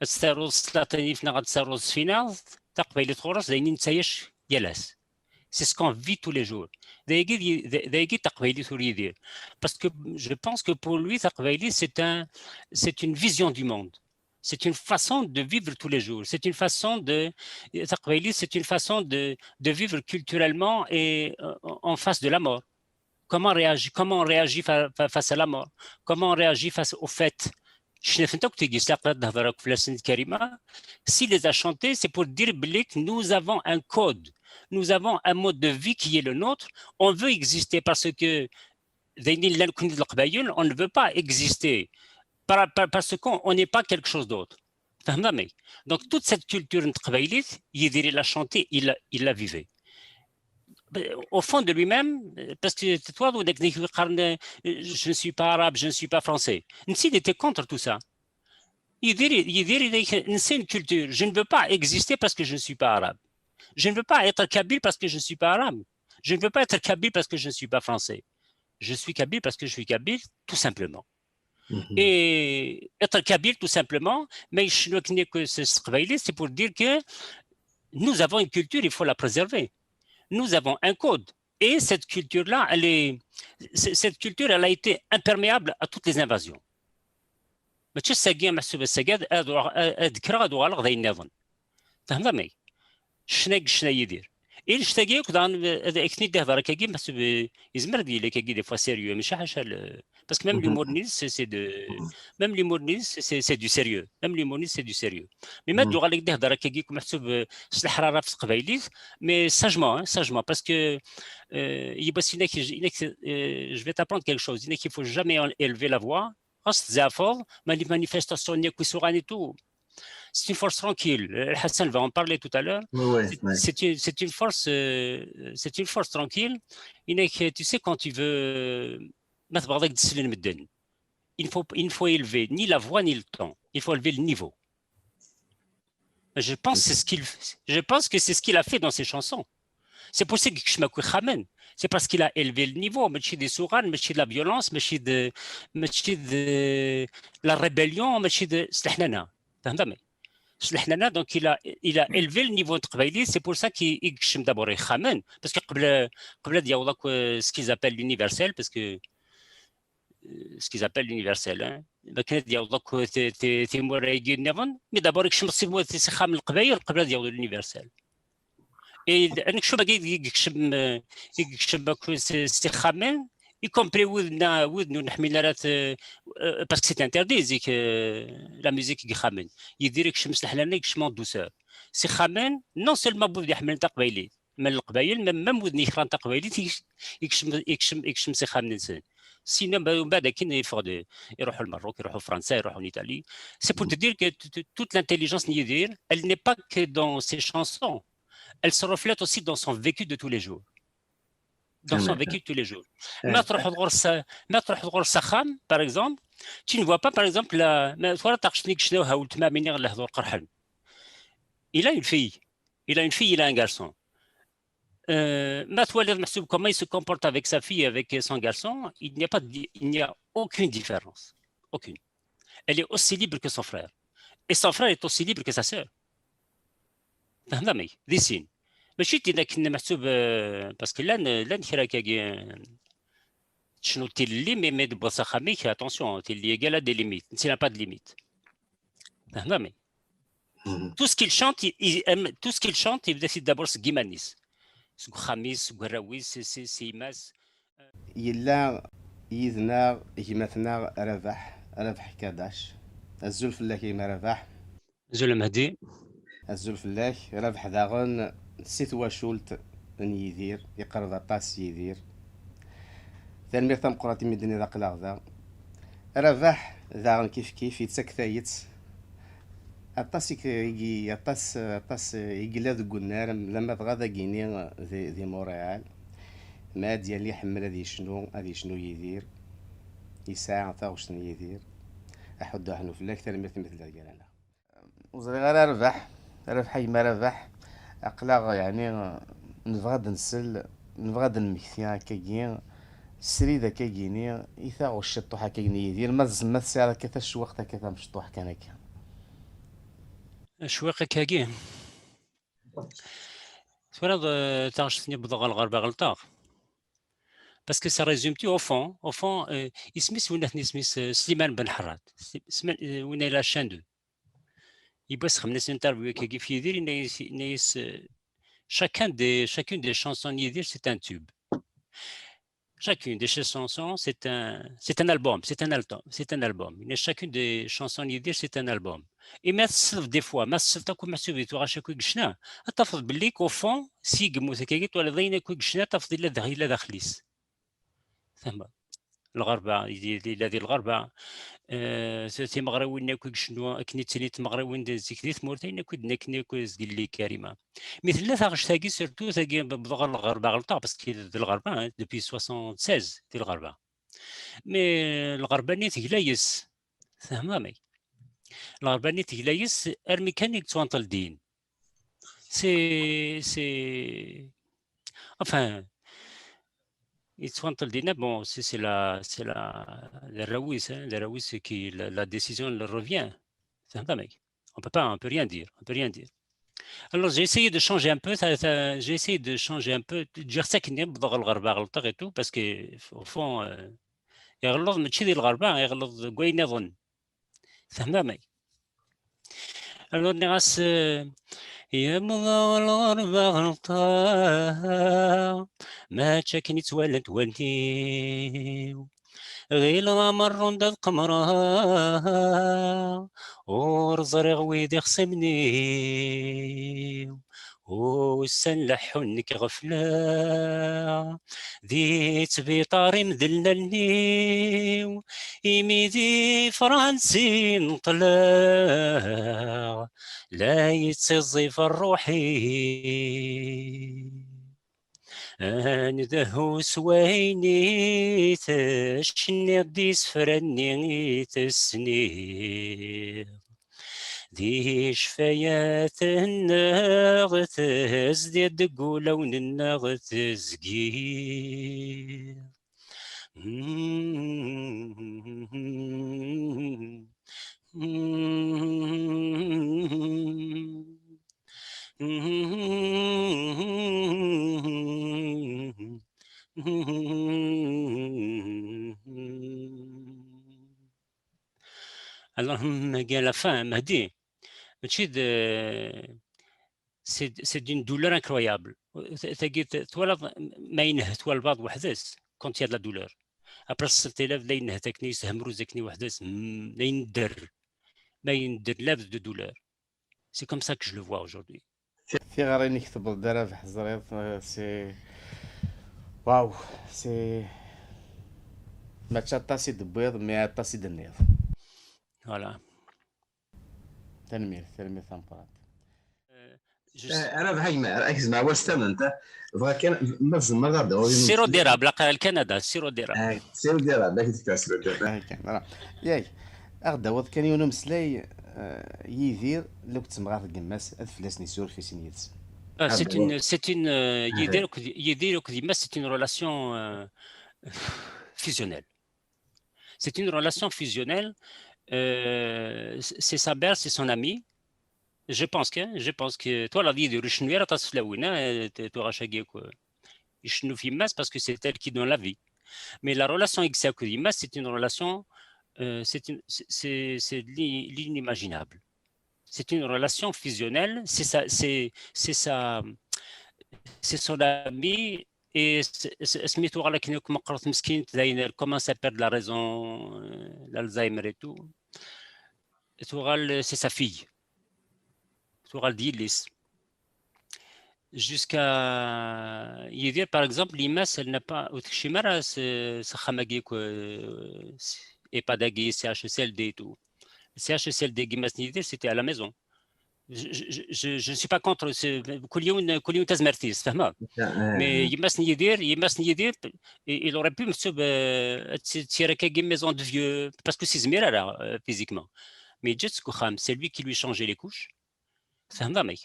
التسرز سلاطيني فينا غتسرز فينا تقبيلي تخرج داينين نتايش يالاس سي سكون في tous les jours دايكي تقبيلي تولي يدير parce que je pense que pour lui تقبيلي c'est une vision du monde, C'est une façon de vivre tous les jours. C'est une façon c'est une façon de vivre culturellement et en face de la mort. Comment on réagit face à la mort? Comment on réagit face au fait? Si les a chantés, c'est pour dire que nous avons un code, nous avons un mode de vie qui est le nôtre. On veut exister parce que on ne veut pas exister parce qu'on n'est pas quelque chose d'autre. Donc toute cette culture il l'a chanté, il la vivait. Au fond de lui-même, parce que toi, je ne suis pas arabe, je ne suis pas français. Il était contre tout ça. Il dit, c'est une culture. Je ne veux pas exister parce que je ne suis pas arabe. Je ne veux pas être kabyle parce que je ne suis pas arabe. Je ne veux pas être kabyle parce que je ne suis pas français. Je suis kabyle parce que je suis kabyle, tout simplement. Et être kabyle, tout simplement, mais je ne connais que c'est pour dire que nous avons une culture, il faut la préserver. Nous avons un code. Et cette culture-là, cette culture, elle a été imperméable à toutes les invasions. ماشي الساقيه محسوبه الساقاد اذكرها هادو غالغ ذا ينظن فهمتني شنا يدير إيه شتاقي كدان اكني ده هضره كاكي محسوب يزمر ديال لك كاكي دي فوا سيريو ماشي حاجه باسكو ميم ليمورنيز سي دو ميم ليمورنيز سي دو سيريو ميم ليمورنيز سي دو سيريو مي ما دو غالك ده هضره كاكي محسوب الحراره في قبايلي مي ساجمون باسكو يبقى سيناك je vais t'apprendre quelque chose il ne faut jamais élever la voix les manifestations et tout. C'est une force tranquille. Hassan va en parler tout à l'heure. C'est une force tranquille. Tu sais, quand tu veux, il ne faut élever ni la voix ni le ton. Il faut élever le niveau. Je pense que c'est ce qu'il a fait dans ses chansons. C'est pour ça que je m'appelle Khamen. C'est parce qu'il a élevé le niveau, mais des souranes, mais de la violence, mais de la rébellion, mais de Slahnana. Donc il a élevé le niveau de Khabaili, c'est pour ça qu'il est d'abord Khamen, parce que il y a ce qu'ils appellent l'universel, parce que ce qu'ils appellent l'universel, hein. Mais d'abord, c'est Kham el-Qabaïl, l'universel. Et أنا شو بقيت يكشم استخامن y compris ودنا نحملات parce que c'est interdit زيك la musique يخامن يدير يكشم سلحلنا يكشم douceur سي خامن non seulement بود يحمل تقبيلي من القبايل مم ودني يخران تقبيلي يكشم سي خامن إنسان سينا من بعد كاين يروحوا المغرب يروحوا فرنسا يروحوا ايطالي c'est pour te dire que toute l'intelligence يدير elle n'est pas que dans ses chansons. Elle se reflète aussi dans son vécu de tous les jours. Dans son vécu de tous les jours. Par exemple, tu ne vois pas, par exemple, il a une fille. Il a un garçon. Comment il se comporte avec sa fille et avec son garçon, il n'y a aucune différence. Aucune. Elle est aussi libre que son frère. Et son frère est aussi libre que sa sœur. فهمتني ذي سين ماشي تينا كنا محسوب باسكو لان كرا كاكي شنو تيلي مي دبوسا خاميك اتونسيون تيلي يقال دي ليميت نسينا با دي ليميت فهمتني tout ce qu'il chante يبدا d'abord سكيمانيس سكو خميس سكو راويس سي ماس يلا يذنا يمثنا ربح كاداش الزلف الله كيما ربح زول مهدي الزلف الله ربح داغن نسيت واشولت يدير يقرض طاس يدير ثاني ميرتام قراتي مدني ذاك لاغذا ربح داغن كيف يتسكتايت الطاس يجي الطاس يجي ذو النار لما بغا ذاكيني ذي موريال ما ديالي يحمل هذه شنو يدير يساع تا وشنو يدير احد حنو فلاك ثاني مثل ذاك انا وزري غير ربح يما ربح اقلاغ يعني نبغى نسل نبغى نمكثي كاين السريده كايني يثا والشطوح كايني يدير ما الساعه كثا الشوق كثا مشطوح كان شويقة كاكين فرض تعرف نبضغ الغربة غلطاق parce que ça résume tout au fond اسمي سميت سليمان بن حراد وين لا شان دو يبغى خمس انترفيو كيف يدير ناس chacune des chansons يدير c'est un tube. Chacune des chansons, c'est un album, c'est un album. Chacune des chansons يدير c'est un album. Et ما تصف des fois ما تصف تكون محسوب تو غاشا كوي قشنا تفض باللي كو فون سيق موسيقى ولا ضينا كوي قشنا تفض الا داخليس فهمت الغربه الذي الغربه تي مغراوين كوي شنو كني تاني مغراوين ديك دي ثمورتين كوي نكني كوي زقل لي كريمه مثل لا ثاغش تاكي سيرتو تاكي بضغ الغربه غلطه باسكو الغربه دوبي 76 ديال الغربه مي الغربه ني تجلايس فهمامي الغربه ني تجلايس ارمي كان يتوانطل دين سي enfin يتوانطل دينا bon c'est la rawis la rawis qui la décision leur revient فهمتني on peut rien dire alors j'ai essayé de changer un peu j'ai essayé de changer un peu dire ça كني بضغ الغربه غلطه et tout parce que au fond يغلط ماشي ديال الغربه يغلط كوين يظن فهمتني alors نغاس يا مضى الغربة غلطة ما تشكني تولد ولدي غير غمر ندى القمرة ورزرغ ويدي خصمني وسنلح ونك غفلة ذي تبيطاري مذللني يميدي فرنسي نطلع لا يتصيف الروحي أنده سويني تشني ديس فرني تسني دي شفايات النغ تزديد قولون النغ تزقير اللهم قال la fin مهدي c'est d'une douleur incroyable تولد ما ينهت والبعض وحدث quand il y a de la douleur après 6000 لا ينهتكني يسهم روزكني وحدث لا يندر ما يندر لابس de douleur c'est comme ça que je le vois aujourd'hui في غير نكتب الدرا في حزريط سي واو سي ما تشطاسي دبيض ما تشطاسي دنيض voilà تنمير ثمبرات انا بحاجه ما ركز مع واستمع انت كان نفس المره سيرو ديراب لقى الكندا سيرو ديراب سيرو ديراب باك تكاسرو ديراب كان ياي اغدا وض كان يونو مسلاي يدير لو كنت مغار قماس فلاسني سور في سنيتس c'est une يدير كديما c'est une relation fusionnelle c'est une relation fusionnelle c'est sa mère c'est son ami je pense que toi la vie de Richnouira tasflaouna tu rachagé quoi يشنو في ماس parce que c'est elle qui donne la vie mais la relation avec sa كديما c'est une relation c'est l'inimaginable c'est une relation fusionnelle c'est son ami et سميتو على كنيك مقرط مسكين داين comment ça perd la raison l'Alzheimer et tout c'est sa fille تغال ديليس jusqu'à يدير par exemple l'IMAS elle n'a pas وتكشيمرا سخماجي et pas d'agui CHSLD et tout CHSLD GIMAS يدير c'était à la maison je ne suis pas contre كل يوم تزمرتيس فهمت mais يماس يدير il aurait pu مكتوب تيرا كاكي maison de vieux parce que c'est زميرة là physiquement mais جات كوخام c'est lui qui lui changeait les couches فهمتني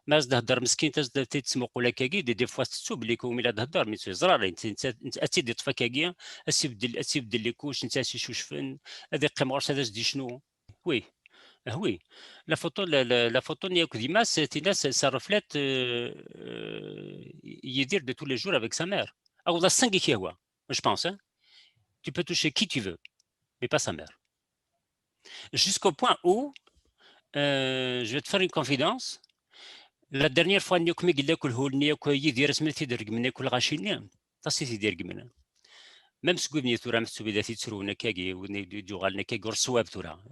ما تهضر مسكين تسمق ولا كاكي دي فوا تسوب لك وملا تهضر مي زرار انت اتيدي طفا كاكي اسيبدل لي كوش انت شوشفن هذا قيم غرس هذا دي شنو وي oui la photo نياك ديما ça reflète يدير de tous les jours avec sa mère او ذا السنغي كي هو je pense hein tu peux toucher qui tu veux mais pas sa mère jusqu'au point où je vais te faire une confidence. La dernière fois نيوك مي قال لك الهولني يدير اسمتي درك من كل غاشيني تصيتي دير قمنا ميم سكوبني ثورا مكتوب ذاتي تسرونا كاكي وني جوغالنا كاكي ورسواب ثورا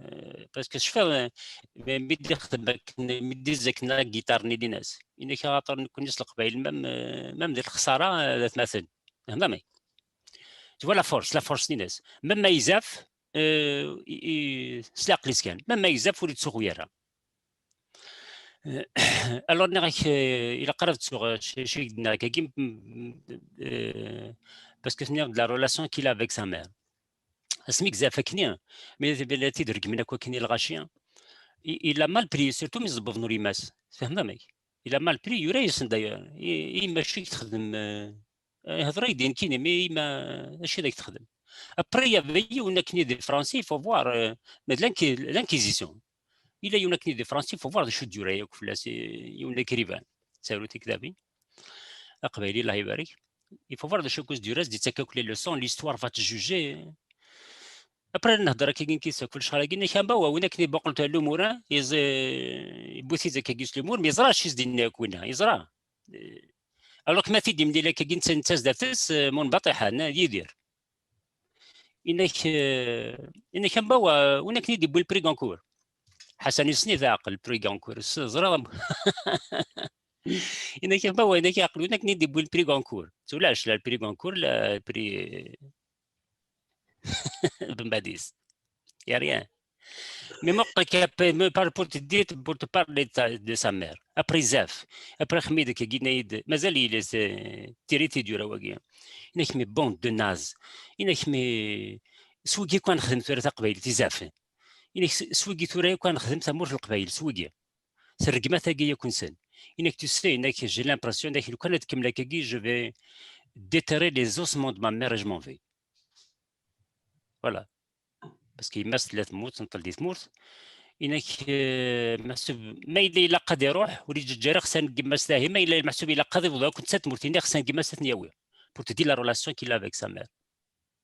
باسكو شفا مدي خدمك مدي زكنا جيتارني لناس إني خاطر نكون نسلق قبيل مام دير الخساره ذات مثل فهمتني tu vois la force لناس مما يزاف سلاق لي سكان مما يزاف وليد سوغيرا alors il a قربت sur شي قلنا كاكي parce que de la relation qu'il a avec sa mère اسميك زافكني مي بلاتي درك من كوا كني الغاشيان il a mal pris surtout مي زبط نوري ماس فهمتني il a mal pris يوريس داير ماشي تخدم هضره يدين كيني مي ماشي داك تخدم après il y avait une acné des français il faut voir l'inquisition il y a une acné des français il faut voir شو ديوري ولا سي يون كريفان ساروتي كذابي قبيلي الله يبارك il faut voir de شو كوز ديوراس دي تاكاك لي لوسون l'histoire va te juger après نهضر كي كيسا كل شهر كنا كان باوا وين كني بقلت الامور يبوثي زكا كيس الامور ما يزراش يزدنا كوينا يزرا الوغ ما في ديم ديالك كي نتاز دافس منبطحه يدير انك كان باوا وين كني ديبو البري كونكور حسن يسني ذا عقل بري كونكور زرا انك كان باوا انك عقل وين كني ديبو البري كونكور تولاش لا البري كونكور لا البري بن باديس يا ريان مي me parle pour te parler de sa mère après زاف après خميد كي قلنا مازال يلس تيريتي ديورا واقيا انك مي بون دو ناز انك مي سوقي كان خدمت ثلاثه قبيل تزاف انك سوقي ثورا كان خدمت مور في القبيل سوقي سرقما ثاقيه كون سن انك تسي انك جي لامبرسيون انك لو كانت كملا كي جو في déterrer les ossements de ma mère et je m'en vais voilà parce qu'il مس ثلاث موت نطل دي تموت انك محسوب ما الا قد يروح ولي جاري خصنا نقمس له ما الا محسوب الا قد يفضل كنت تموت انك خصنا نقمس ثنياوي pour te dire la relation qu'il a avec sa mère